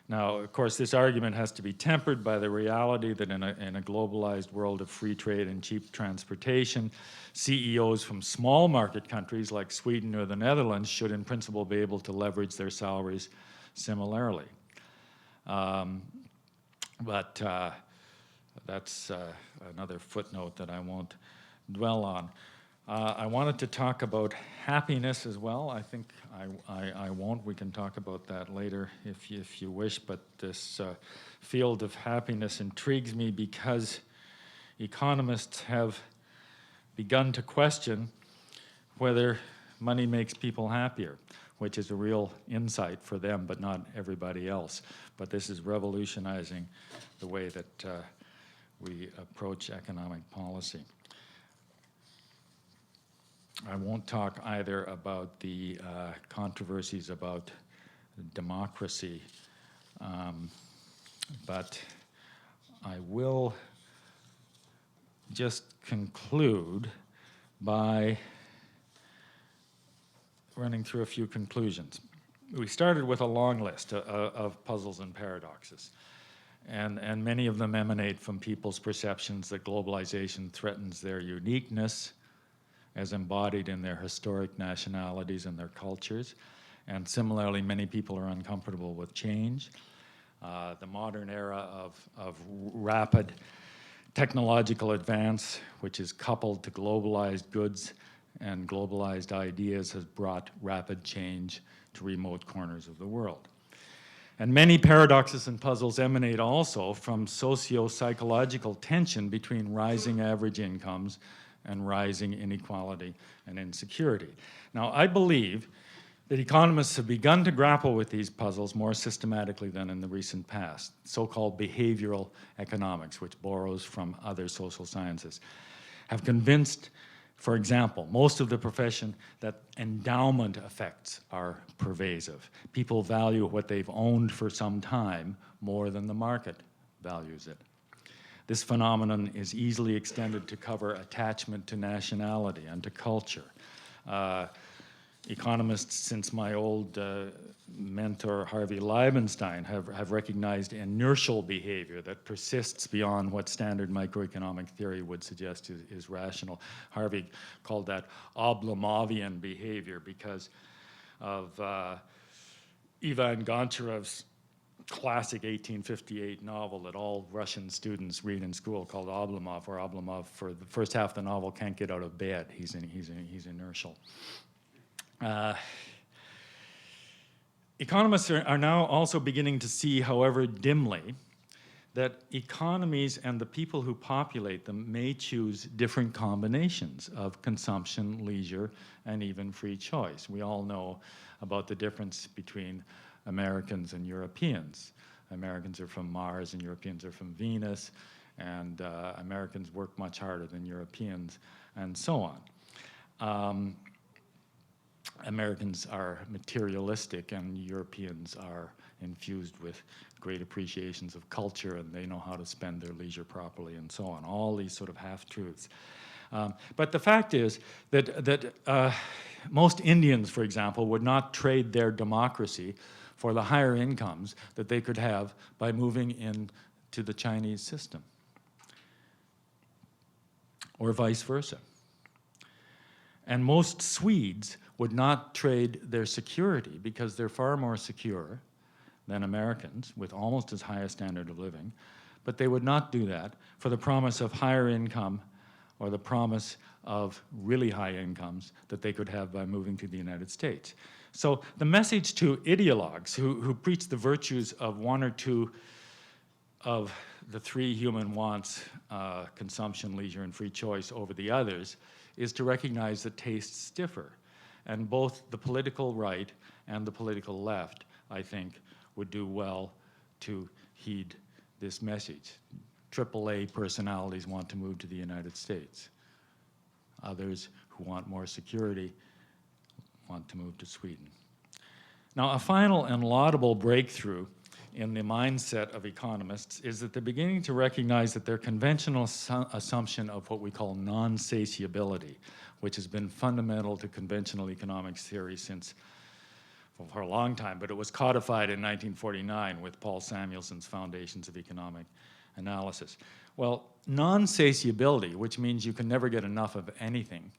Now, of course, this argument has to be tempered by the reality that in a globalized world of free trade and cheap transportation, CEOs from small market countries like Sweden or the Netherlands should in principle be able to leverage their salaries similarly. But that's another footnote that I won't dwell on. I wanted to talk about happiness as well. I think I won't. We can talk about that later if you wish, but this field of happiness intrigues me because economists have begun to question whether money makes people happier, which is a real insight for them, but not everybody else. But this is revolutionizing the way that we approach economic policy. I won't talk either about the controversies about democracy, but I will just conclude by running through a few conclusions. We started with a long list of puzzles and paradoxes, and many of them emanate from people's perceptions that globalization threatens their uniqueness as embodied in their historic nationalities and their cultures. And similarly, many people are uncomfortable with change. The modern era of rapid technological advance, which is coupled to globalized goods and globalized ideas, has brought rapid change to remote corners of the world. And many paradoxes and puzzles emanate also from socio-psychological tension between rising average incomes and rising inequality and insecurity. Now, I believe that economists have begun to grapple with these puzzles more systematically than in the recent past, so-called behavioral economics, which borrows from other social sciences, have convinced, for example, most of the profession that endowment effects are pervasive. People value what they've owned for some time more than the market values it. This phenomenon is easily extended to cover attachment to nationality and to culture. Economists, since my old mentor Harvey Leibenstein, have recognized inertial behavior that persists beyond what standard microeconomic theory would suggest is rational. Harvey called that Oblomovian behavior because of Ivan Goncharev's classic 1858 novel that all Russian students read in school called Oblomov, where Oblomov, for the first half of the novel, can't get out of bed. He's inertial. Economists are now also beginning to see, however dimly, that economies and the people who populate them may choose different combinations of consumption, leisure, and even free choice. We all know about the difference between Americans and Europeans. Americans are from Mars and Europeans are from Venus, and Americans work much harder than Europeans, and so on. Americans are materialistic and Europeans are infused with great appreciations of culture and they know how to spend their leisure properly and so on. All these sort of half-truths. But the fact is that most Indians, for example, would not trade their democracy for the higher incomes that they could have by moving into the Chinese system, or vice versa. And most Swedes would not trade their security because they're far more secure than Americans with almost as high a standard of living, but they would not do that for the promise of higher income or the promise of really high incomes that they could have by moving to the United States. So the message to ideologues who preach the virtues of one or two of the three human wants, consumption, leisure, and free choice over the others, is to recognize that tastes differ. And both the political right and the political left, I think, would do well to heed this message. AAA personalities want to move to the United States. Others who want more security want to move to Sweden. Now, a final and laudable breakthrough in the mindset of economists is that they're beginning to recognize that their conventional assumption of what we call non-satiability, which has been fundamental to conventional economics theory since, well, for a long time, but it was codified in 1949 with Paul Samuelson's Foundations of Economic Analysis. Well, non-satiability, which means you can never get enough of anything,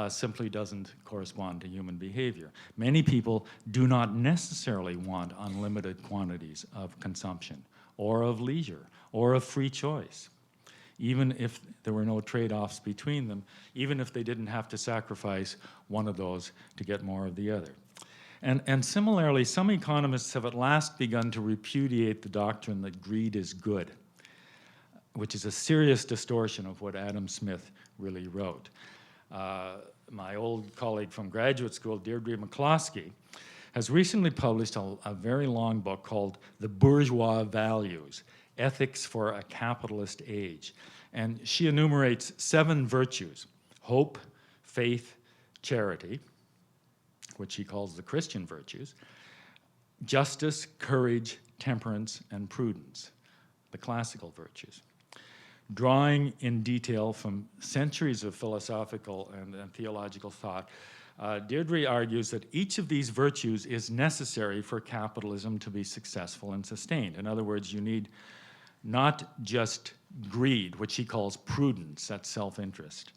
simply doesn't correspond to human behavior. Many people do not necessarily want unlimited quantities of consumption or of leisure or of free choice, even if there were no trade-offs between them, even if they didn't have to sacrifice one of those to get more of the other. And similarly, some economists have at last begun to repudiate the doctrine that greed is good, which is a serious distortion of what Adam Smith really wrote. My old colleague from graduate school, Deirdre McCloskey, has recently published a very long book called The Bourgeois Values, Ethics for a Capitalist Age. And she enumerates 7 virtues: hope, faith, charity, which she calls the Christian virtues, justice, courage, temperance, and prudence, the classical virtues. Drawing in detail from centuries of philosophical and theological thought, Deirdre argues that each of these virtues is necessary for capitalism to be successful and sustained. In other words, you need not just greed, which she calls prudence, that's self-interest,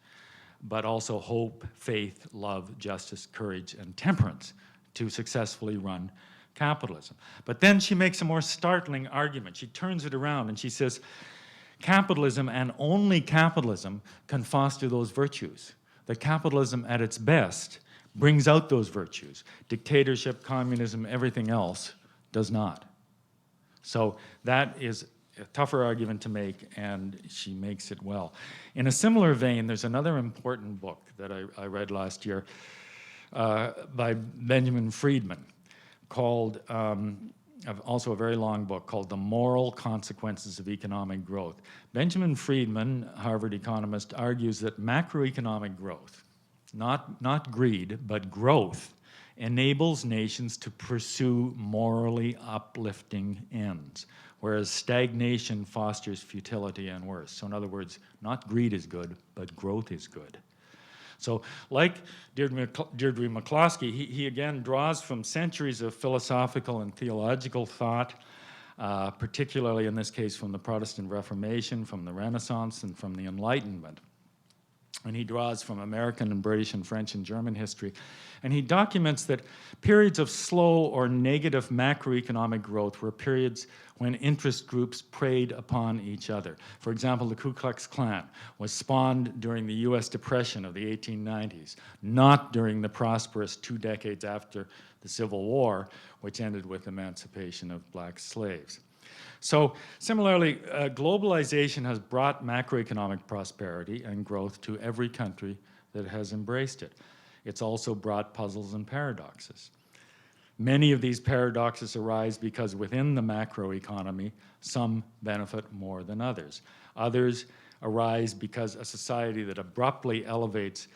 but also hope, faith, love, justice, courage, and temperance to successfully run capitalism. But then she makes a more startling argument. She turns it around and she says, capitalism and only capitalism can foster those virtues. That capitalism at its best brings out those virtues. Dictatorship, communism, everything else does not. So that is a tougher argument to make, and she makes it well. In a similar vein, there's another important book that I read last year by Benjamin Friedman called, also a very long book called The Moral Consequences of Economic Growth. Benjamin Friedman, Harvard economist, argues that macroeconomic growth, not greed, but growth, enables nations to pursue morally uplifting ends, whereas stagnation fosters futility and worse. So in other words, not greed is good, but growth is good. So like Deirdre McCloskey, he again draws from centuries of philosophical and theological thought, particularly in this case from the Protestant Reformation, from the Renaissance, and from the Enlightenment. And he draws from American and British and French and German history. And he documents that periods of slow or negative macroeconomic growth were periods when interest groups preyed upon each other. For example, the Ku Klux Klan was spawned during the US Depression of the 1890s, not during the prosperous 2 decades after the Civil War, which ended with emancipation of black slaves. So similarly, globalization has brought macroeconomic prosperity and growth to every country that has embraced it. It's also brought puzzles and paradoxes. Many of these paradoxes arise because within the macroeconomy, some benefit more than others. Others arise because a society that abruptly elevates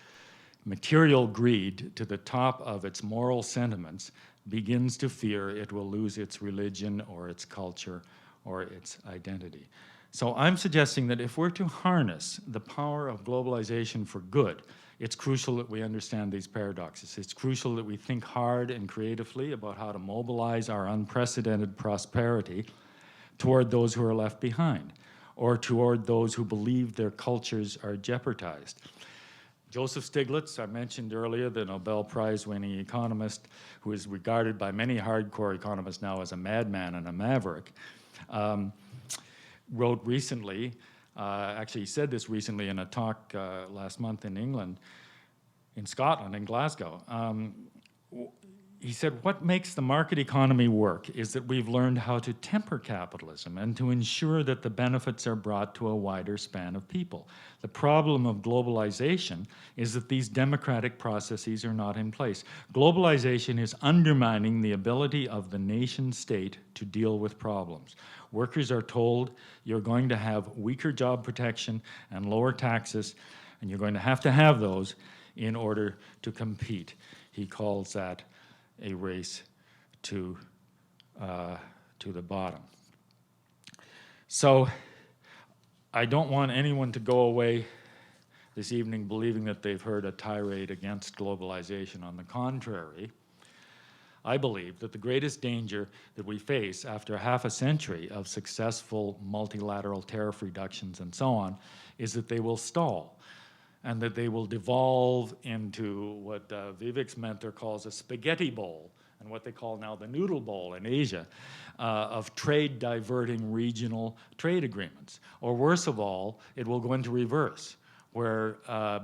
material greed to the top of its moral sentiments begins to fear it will lose its religion or its culture or its identity. So I'm suggesting that if we're to harness the power of globalization for good, it's crucial that we understand these paradoxes. It's crucial that we think hard and creatively about how to mobilize our unprecedented prosperity toward those who are left behind, or toward those who believe their cultures are jeopardized. Joseph Stiglitz, I mentioned earlier, the Nobel Prize-winning economist who is regarded by many hardcore economists now as a madman and a maverick, wrote recently, actually he said this recently in a talk last month in England, in Scotland, in Glasgow. He said, what makes the market economy work is that we've learned how to temper capitalism and to ensure that the benefits are brought to a wider span of people. The problem of globalization is that these democratic processes are not in place. Globalization is undermining the ability of the nation state to deal with problems. Workers are told you're going to have weaker job protection and lower taxes, and you're going to have those in order to compete. He calls that a race to the bottom. So I don't want anyone to go away this evening believing that they've heard a tirade against globalization. On the contrary, I believe that the greatest danger that we face after half a century of successful multilateral tariff reductions and so on is that they will stall, and that they will devolve into what Vivek's mentor calls a spaghetti bowl, and what they call now the noodle bowl in Asia, of trade diverting regional trade agreements. Or worse of all, it will go into reverse, where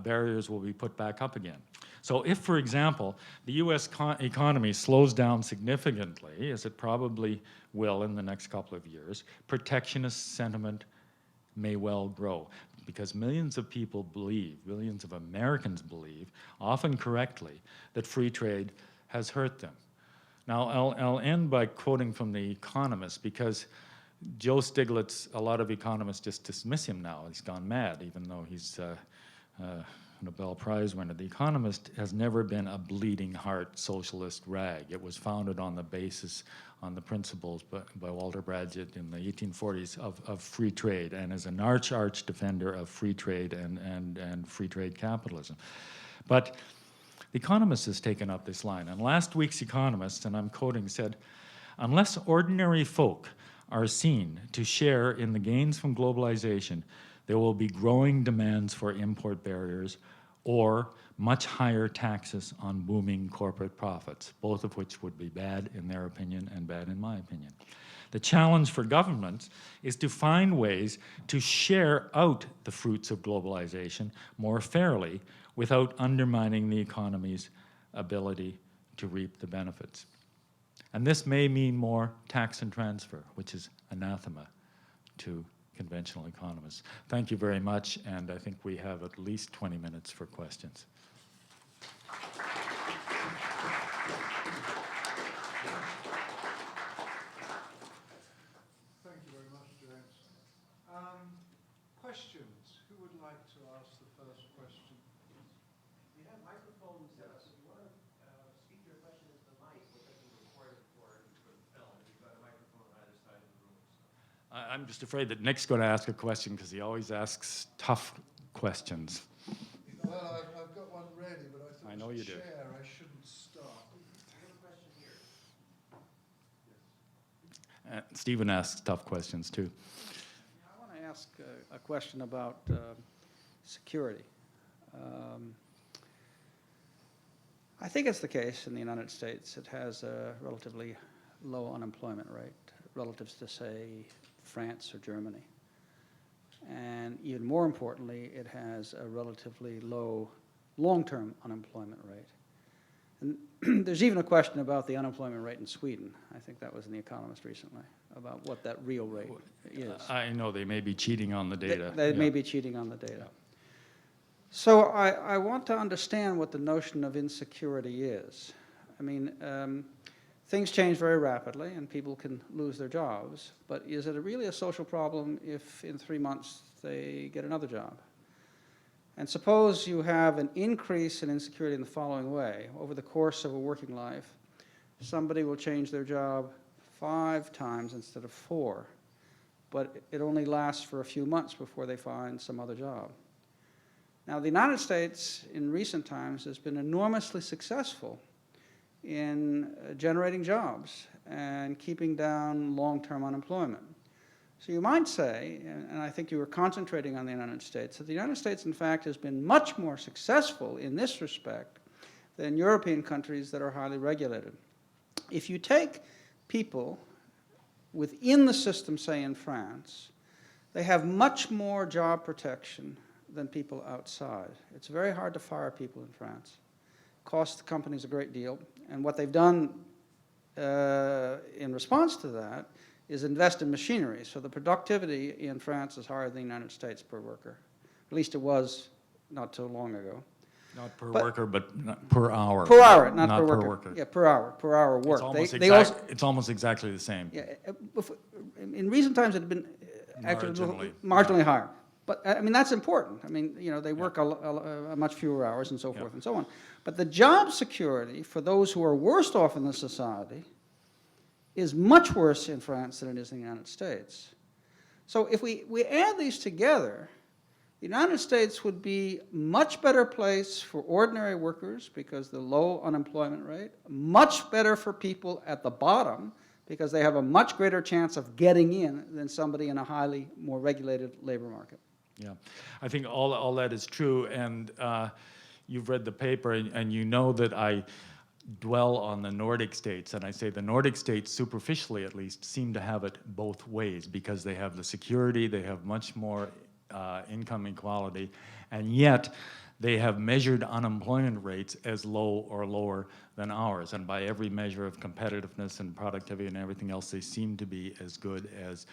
barriers will be put back up again. So if, for example, the US economy slows down significantly, as it probably will in the next couple of years, protectionist sentiment may well grow, because millions of people believe, millions of Americans believe, often correctly, that free trade has hurt them. Now, I'll end by quoting from The Economist, because Joe Stiglitz, a lot of economists just dismiss him now. He's gone mad, even though he's a Nobel Prize winner. The Economist has never been a bleeding heart socialist rag. It was founded on the basis, on the principles by Walter Bagehot in the 1840s of free trade, and is an arch defender of free trade and free trade capitalism. But The Economist has taken up this line, and last week's Economist, and I'm quoting, said, "Unless ordinary folk are seen to share in the gains from globalization, there will be growing demands for import barriers or much higher taxes on booming corporate profits, both of which would be bad in their opinion and bad in my opinion. The challenge for governments is to find ways to share out the fruits of globalization more fairly without undermining the economy's ability to reap the benefits. And this may mean more tax and transfer, which is anathema to conventional economists. Thank you very much, and I think we have at least 20 minutes for questions. Thank you very much, James. Questions? Who would like to ask the first question? We have microphones. Yes. If you want to speak your question into the mic, we'll get them recorded for the film. And you've got a microphone on either side of the room. So. I'm just afraid that Nick's going to ask a question because he always asks tough questions. Well, I've got one ready, but I thought I know you do. I shouldn't start. We have a question here. Stephen asks tough questions too. I want to ask a question about security. I think it's the case in the United States. It has a relatively low unemployment rate relative to, say, France or Germany. And even more importantly, it has a relatively low long-term unemployment rate. And there's even a question about the unemployment rate in Sweden. I think that was in The Economist recently, about what that real rate is. I know they may be cheating on the data. They may be cheating on the data. So I want to understand what the notion of insecurity is. I mean, things change very rapidly and people can lose their jobs, but is it really a social problem if in 3 months they get another job? And suppose you have an increase in insecurity in the following way. Over the course of a working life, somebody will change their job 5 times instead of 4, but it only lasts for a few months before they find some other job. Now, the United States in recent times has been enormously successful in generating jobs and keeping down long-term unemployment. So you might say, and I think you were concentrating on the United States, that the United States, in fact, has been much more successful in this respect than European countries that are highly regulated. If you take people within the system, say in France, they have much more job protection than people outside. It's very hard to fire people in France. It costs the companies a great deal, and what they've done in response to that is invest in machinery. So the productivity in France is higher than the United States per worker. At least it was not too long ago. Not per worker, but per hour. Per hour, not per worker. Yeah, per hour work. It's almost exactly the same. Yeah, in recent times it had been actually marginally yeah. higher. But I mean, that's important. I mean, you know, they work a much fewer hours and so forth and so on. But the job security for those who are worst off in the society is much worse in France than it is in the United States. So if we add these together, the United States would be a much better place for ordinary workers because the low unemployment rate, much better for people at the bottom because they have a much greater chance of getting in than somebody in a highly more regulated labor market. Yeah, I think all that is true, and you've read the paper, and you know that I dwell on the Nordic states, and I say the Nordic states, superficially at least, seem to have it both ways because they have the security, they have much more income equality, and yet they have measured unemployment rates as low or lower than ours, and by every measure of competitiveness and productivity and everything else, they seem to be as good as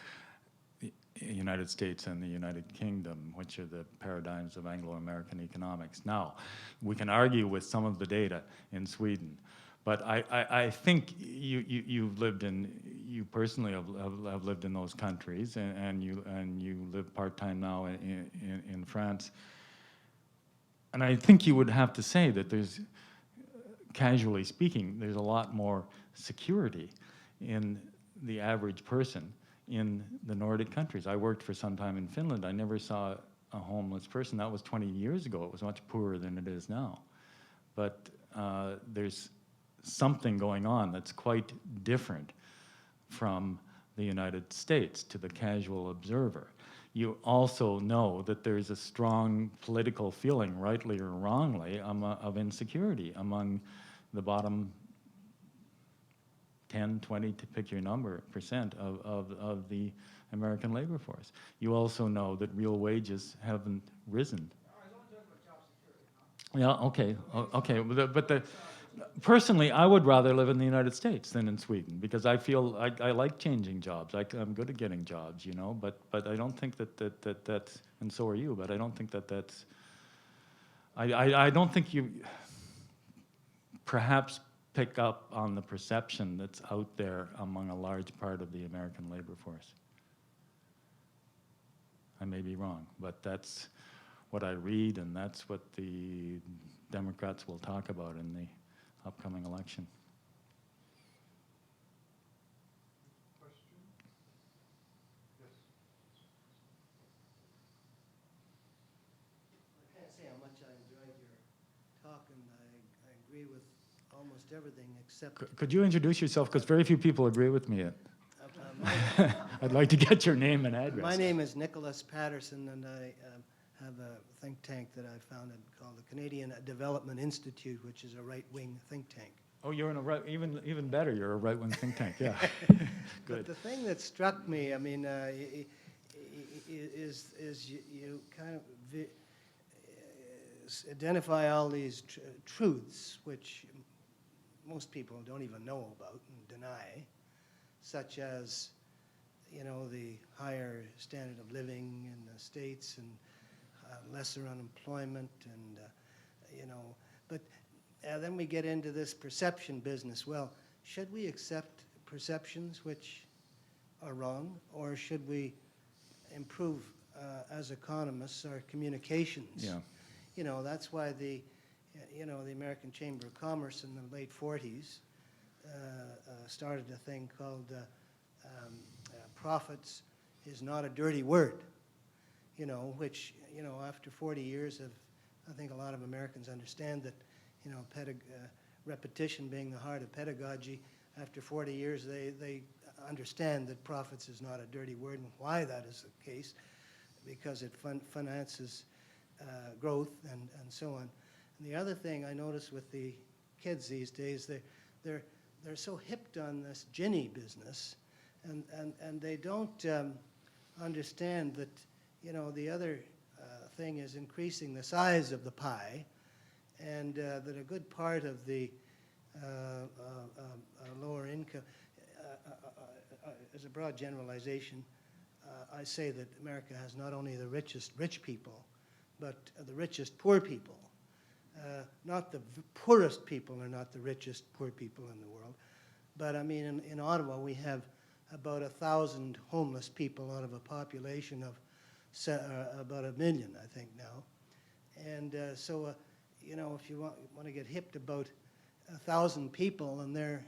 the United States and the United Kingdom, which are the paradigms of Anglo-American economics. Now, we can argue with some of the data in Sweden, but I think you personally have lived in those countries, and you live part-time now in France. And I think you would have to say that there's, casually speaking, there's a lot more security in the average person in the Nordic countries. I worked for some time in Finland. I never saw a homeless person. That was 20 years ago. It was much poorer than it is now. But there's something going on that's quite different from the United States to the casual observer. You also know that there's a strong political feeling, rightly or wrongly, of insecurity among the bottom 10, 20, to pick your number, percent of the American labor force. You also know that real wages haven't risen. Yeah, okay, okay. But personally, I would rather live in the United States than in Sweden because I feel I like changing jobs. I'm good at getting jobs, you know. But I don't think that's, and so are you. But I don't think that's. I don't think you perhaps pick up on the perception that's out there among a large part of the American labor force. I may be wrong, but that's what I read, and that's what the Democrats will talk about in the upcoming election. Question? Yes. I can't say how much I enjoyed your talk, and I agree with almost everything except... Could you introduce yourself? Because very few people agree with me. my, I'd like to get your name and address. my name is Nicholas Patterson, and I have a think tank that I founded called the Canadian Development Institute, which is a right-wing think tank. Oh, you're in a right, even better. You're a right-wing think tank. Yeah, good. But the thing that struck me, I mean, is you kind of identify all these truths which most people don't even know about and deny, such as, you know, the higher standard of living in the States and lesser unemployment and, you know, but then we get into this perception business. Well, should we accept perceptions which are wrong, or should we improve, as economists, our communications? Yeah. You know, that's why the American Chamber of Commerce in the late 40s started a thing called profits is not a dirty word, you know, which, you know, after 40 years of, I think a lot of Americans understand that, you know, repetition being the heart of pedagogy, after 40 years they understand that profits is not a dirty word, and why that is the case, because it finances growth and so on. And the other thing I notice with the kids these days, they're so hipped on this Ginny business, and they don't understand that, you know, the other thing is increasing the size of the pie, and that a good part of the lower income, as a broad generalization, I say that America has not only the richest rich people, but the richest poor people. Not the poorest people are not the richest poor people in the world, but I mean in Ottawa we have about 1,000 homeless people out of a population of about 1 million, I think now. And so, you know, if you want to get hipped about 1,000 people and their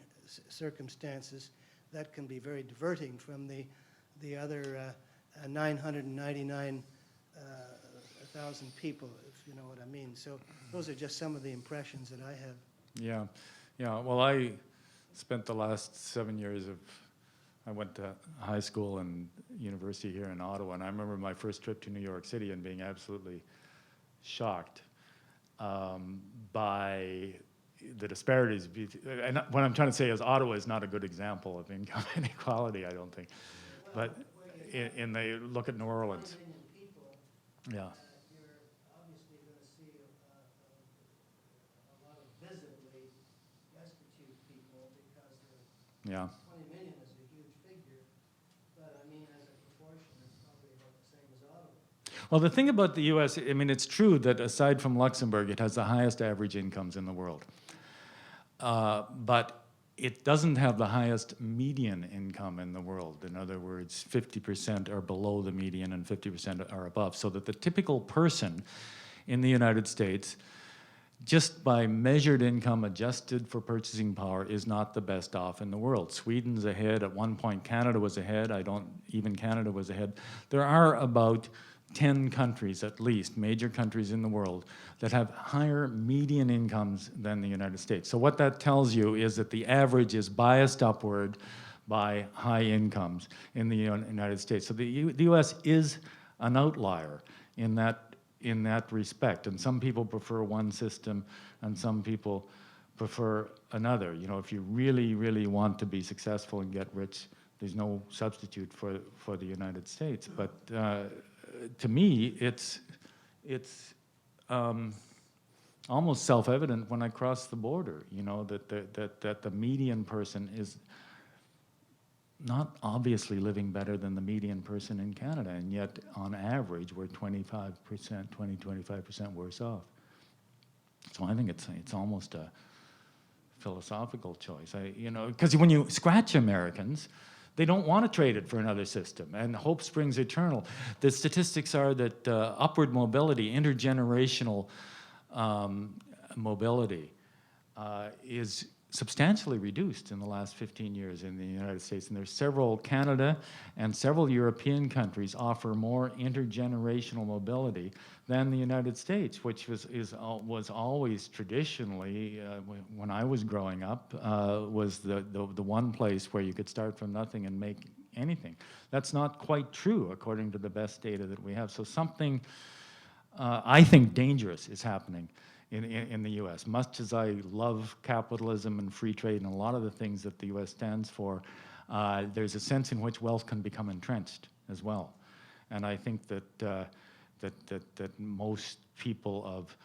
circumstances, that can be very diverting from the other 999,000 people, if you know what I mean. So those are just some of the impressions that I have. Yeah, yeah. Well, I spent the last 7 years I went to high school and university here in Ottawa, and I remember my first trip to New York City and being absolutely shocked by the disparities. And what I'm trying to say is Ottawa is not a good example of income inequality, I don't think. But in the look at New Orleans. 1 million people, Yeah. you're obviously going to see a lot of visibly destitute people because Yeah. 20 million is a huge figure, but I mean as a proportion it's probably about the same as Ottawa. Well, the thing about the U.S., I mean, it's true that aside from Luxembourg, it has the highest average incomes in the world. But it doesn't have the highest median income in the world. In other words, 50% are below the median and 50% are above. So that the typical person in the United States, just by measured income adjusted for purchasing power, is not the best off in the world. Sweden's ahead. At one point, Canada was ahead. Even Canada was ahead. There are about 10 countries, at least, major countries in the world, that have higher median incomes than the United States. So what that tells you is that the average is biased upward by high incomes in the United States. So the U.S. is an outlier in that respect. And some people prefer one system and some people prefer another. You know, if you really, really want to be successful and get rich, there's no substitute for the United States. But to me, it's almost self-evident when I cross the border, you know, that the median person is not obviously living better than the median person in Canada, and yet on average we're 20-25% worse off. So I think it's almost a philosophical choice. You know, because when you scratch Americans, they don't want to trade it for another system, and hope springs eternal. The statistics are that upward mobility, intergenerational mobility, is substantially reduced in the last 15 years in the United States. And there's several, Canada and several European countries offer more intergenerational mobility than the United States, which was always traditionally, when I was growing up, was the one place where you could start from nothing and make anything. That's not quite true according to the best data that we have. So something, I think, dangerous is happening in the U.S. Much as I love capitalism and free trade and a lot of the things that the U.S. stands for, there's a sense in which wealth can become entrenched as well. And I think that most people of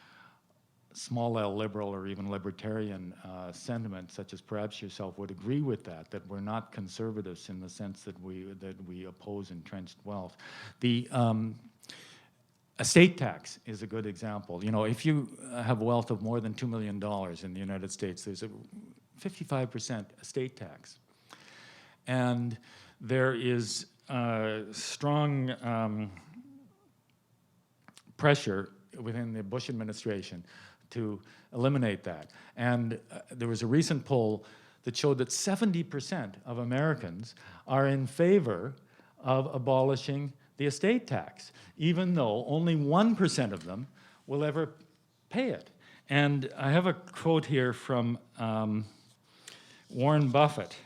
small L liberal or even libertarian sentiment, such as perhaps yourself, would agree with that we're not conservatives in the sense that we oppose entrenched wealth. The estate tax is a good example. You know, if you have wealth of more than $2 million in the United States, there's a 55% estate tax. And there is strong pressure within the Bush administration to eliminate that. And there was a recent poll that showed that 70% of Americans are in favor of abolishing the estate tax, even though only 1% of them will ever pay it. And I have a quote here from Warren Buffett,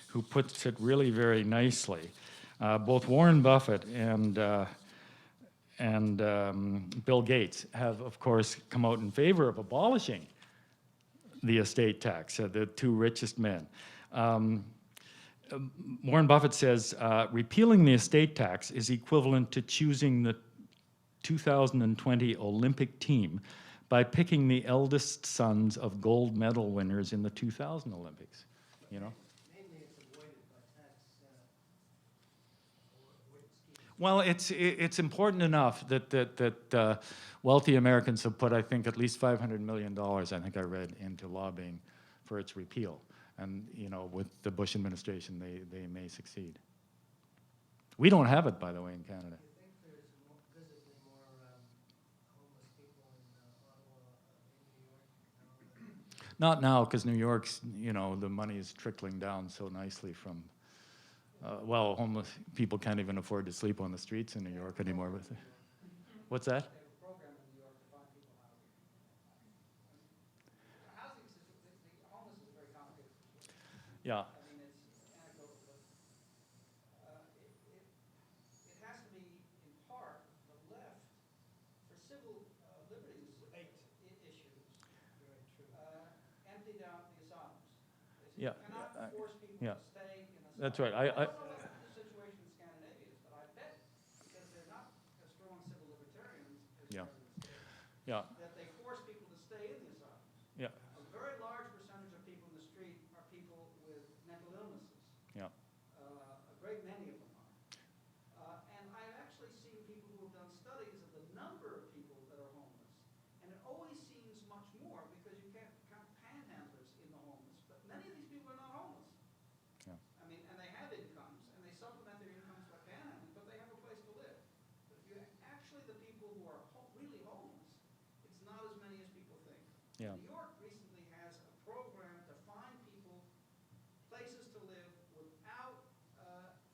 who puts it really very nicely. Both Warren Buffett and Bill Gates have, of course, come out in favor of abolishing the estate tax, the two richest men. Warren Buffett says, repealing the estate tax is equivalent to choosing the 2020 Olympic team by picking the eldest sons of gold medal winners in the 2000 Olympics, you know? Mainly it's avoided by tax avoidance schemes. Well, it's important enough that wealthy Americans have put, I think, at least $500 million, I think I read, into lobbying for its repeal. And, you know, with the Bush administration, they may succeed. We don't have it, by the way, in Canada. Do you think there's visibly more homeless people in Ottawa, in New York now? Not now, because New York's, you know, the money is trickling down so nicely from, well, homeless people can't even afford to sleep on the streets in New York anymore. What's that? They have a program in New York to find people housing. Housing is, the homeless is a very complicated situation. Yeah. I mean, it's anecdotal, but it has to be, in part, the left, for civil liberties issues, Very true. emptied out the asylums. Yeah, You cannot force people yeah. to stay in asylums. That's right. I don't know what the situation in Scandinavia is, but I bet, because they're not as strong civil libertarians as Yeah. the States, Yeah, that they force people to stay in the asylums. yeah, A very large percentage of people in the street are people with mental illnesses. yeah. A great many of them are. And I've actually seen people who have done studies of the number of people that are homeless. And it always seems much more because you can't count panhandlers in the homeless. But many of these people are not homeless. Yeah. I mean, and they have incomes, and they supplement their incomes by panhandling, but they have a place to live. But if you actually, the people who are really homeless, it's not as many as people think. Yeah. New York recently has a program to find people places to live without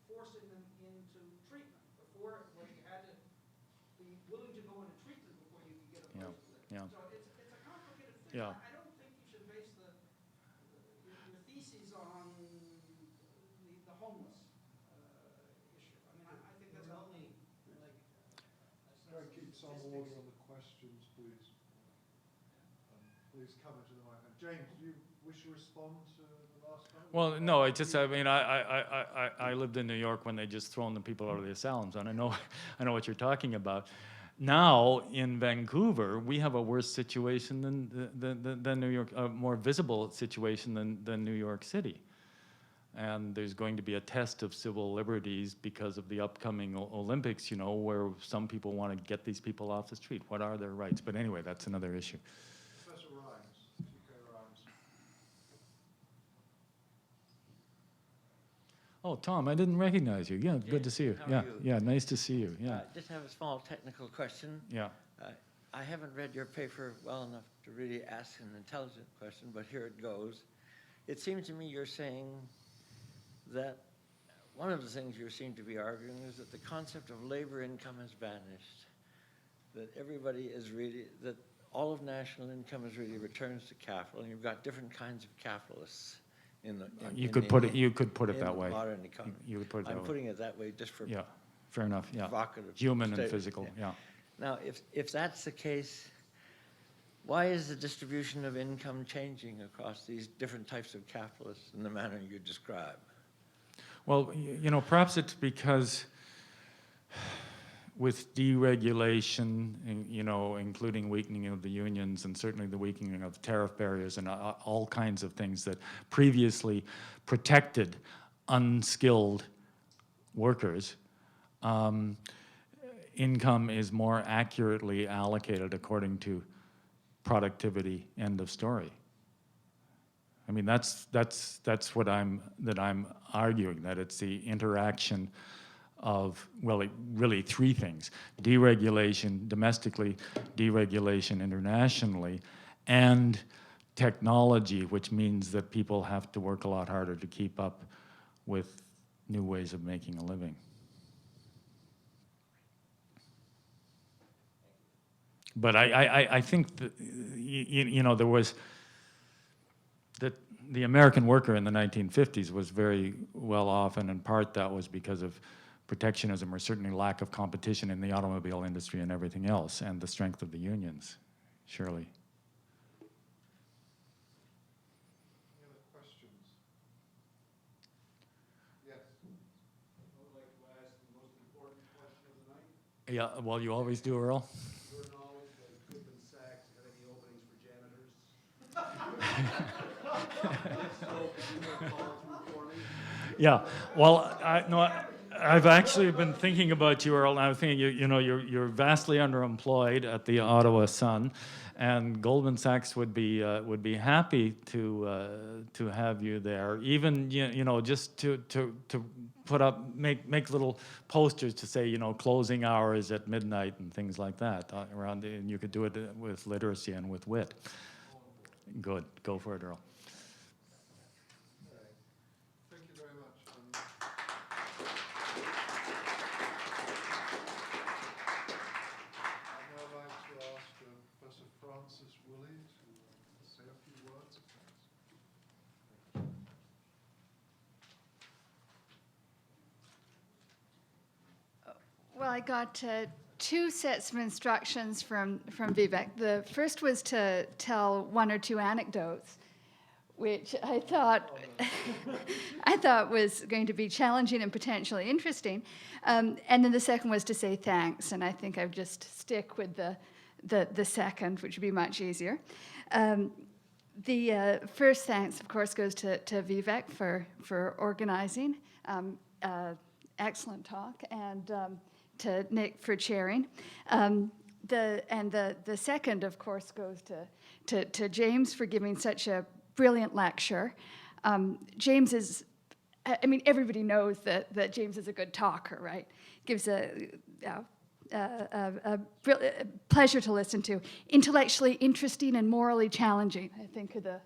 forcing them into treatment. Before, where you had to be willing to go into treatment before you could get a place to live. Yeah. So it's a complicated thing. Yeah. I don't think you should base your theses on the homeless issue. I mean, I think that's only like. Try and keep some order on the questions, please. Please come into the microphone. James, do you wish to respond to the last one? Well, no, I mean, I lived in New York when they just thrown the people out of the asylums, and I know what you're talking about. Now, in Vancouver, we have a worse situation than New York, a more visible situation than New York City. And there's going to be a test of civil liberties because of the upcoming Olympics, you know, where some people want to get these people off the street. What are their rights? But anyway, that's another issue. Professor Rhymes, TK Rhymes. Oh, Tom, I didn't recognize you. Yeah, good to see you. How are Yeah, you? yeah, nice to see you. Yeah, Just have a small technical question. yeah. I haven't read your paper well enough to really ask an intelligent question, but here it goes. It seems to me you're saying that one of the things you seem to be arguing is that the concept of labor income has vanished, that everybody is really, that all of national income is really returns to capital, and you've got different kinds of capitalists in the You could put it in that the way. modern economy. You would put it that I'm way. putting it that way just for Yeah, fair enough. Yeah, provocative human and statement. physical. Yeah. Now, if that's the case, why is the distribution of income changing across these different types of capitalists in the manner you describe? Well, you know, perhaps it's because with deregulation, you know, including weakening of the unions and certainly the weakening of tariff barriers and all kinds of things that previously protected unskilled workers, income is more accurately allocated according to productivity. End of story. I mean, that's what I'm arguing, that it's the interaction of, well, really three things: deregulation domestically, deregulation internationally, and technology, which means that people have to work a lot harder to keep up with new ways of making a living. But I think that, you know, there was that the American worker in the 1950s was very well off, and in part that was because of protectionism, or certainly lack of competition in the automobile industry and everything else, and the strength of the unions, surely. Any other questions? Yes. I would like to ask the most important question of the night. Yeah, well, you always do, Earl. Your knowledge that Goldman Sachs had any openings for janitors? So, you will call through for me? Yeah, well, I've actually been thinking about you, Earl, and I was thinking, you know, you're vastly underemployed at the Ottawa Sun, and Goldman Sachs would be happy to have you there, even, you know, just to put up, make little posters to say, you know, closing hours at midnight and things like that around, and you could do it with literacy and with wit. Good, go for it, Earl. Thank you very much. I'd now like to ask Professor Francis Woolley to say a few words. Well, I got two sets of instructions from Vivek. The first was to tell one or two anecdotes, which I thought was going to be challenging and potentially interesting. And then the second was to say thanks, and I think I've just stick with the second, which would be much easier. The first thanks, of course, goes to Vivek for organizing. Excellent talk, and to Nick for chairing. The second, of course, goes to James for giving such a brilliant lecture. James is, I mean, everybody knows that James is a good talker, right? Gives a pleasure to listen to. Intellectually interesting and morally challenging, I think, are the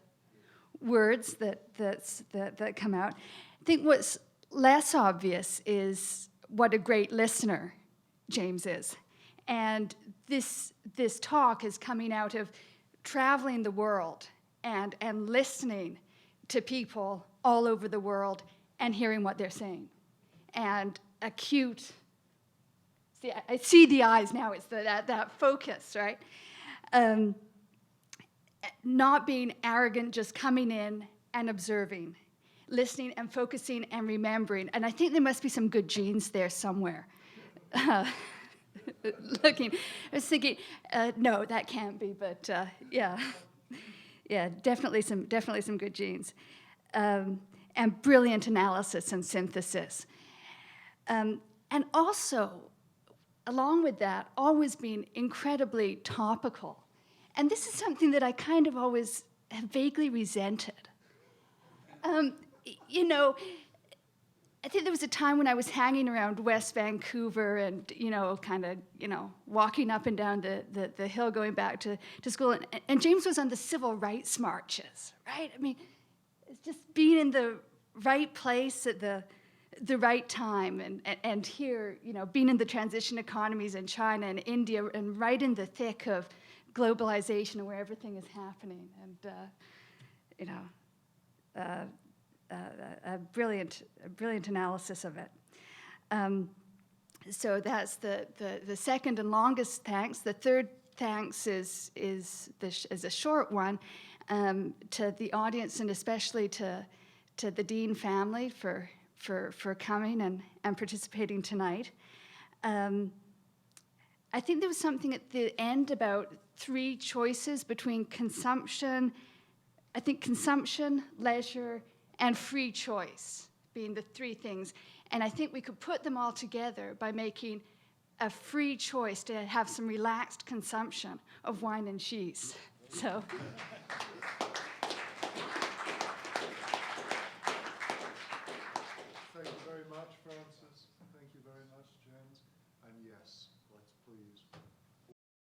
words that come out. I think what's less obvious is what a great listener James is. And this talk is coming out of traveling the world and listening to people all over the world and hearing what they're saying. And acute, see, I see the eyes now, it's that focus, right? Not being arrogant, just coming in and observing, listening and focusing and remembering. And I think there must be some good genes there somewhere. Looking, I was thinking, no, that can't be, but yeah, definitely some good genes, and brilliant analysis and synthesis, and also, along with that, always being incredibly topical, and this is something that I kind of always have vaguely resented. You know, I think there was a time when I was hanging around West Vancouver and, you know, kind of, you know, walking up and down the hill going back to school. And James was on the civil rights marches, right? I mean, it's just being in the right place at the right time. And here, you know, being in the transition economies in China and India and right in the thick of globalization and where everything is happening. And, you know, a brilliant analysis of it. So that's the second and longest thanks. The third thanks is a short one to the audience and especially to the Dean family for coming and participating tonight. I think there was something at the end about three choices between consumption, leisure, and free choice being the three things. And I think we could put them all together by making a free choice to have some relaxed consumption of wine and cheese. So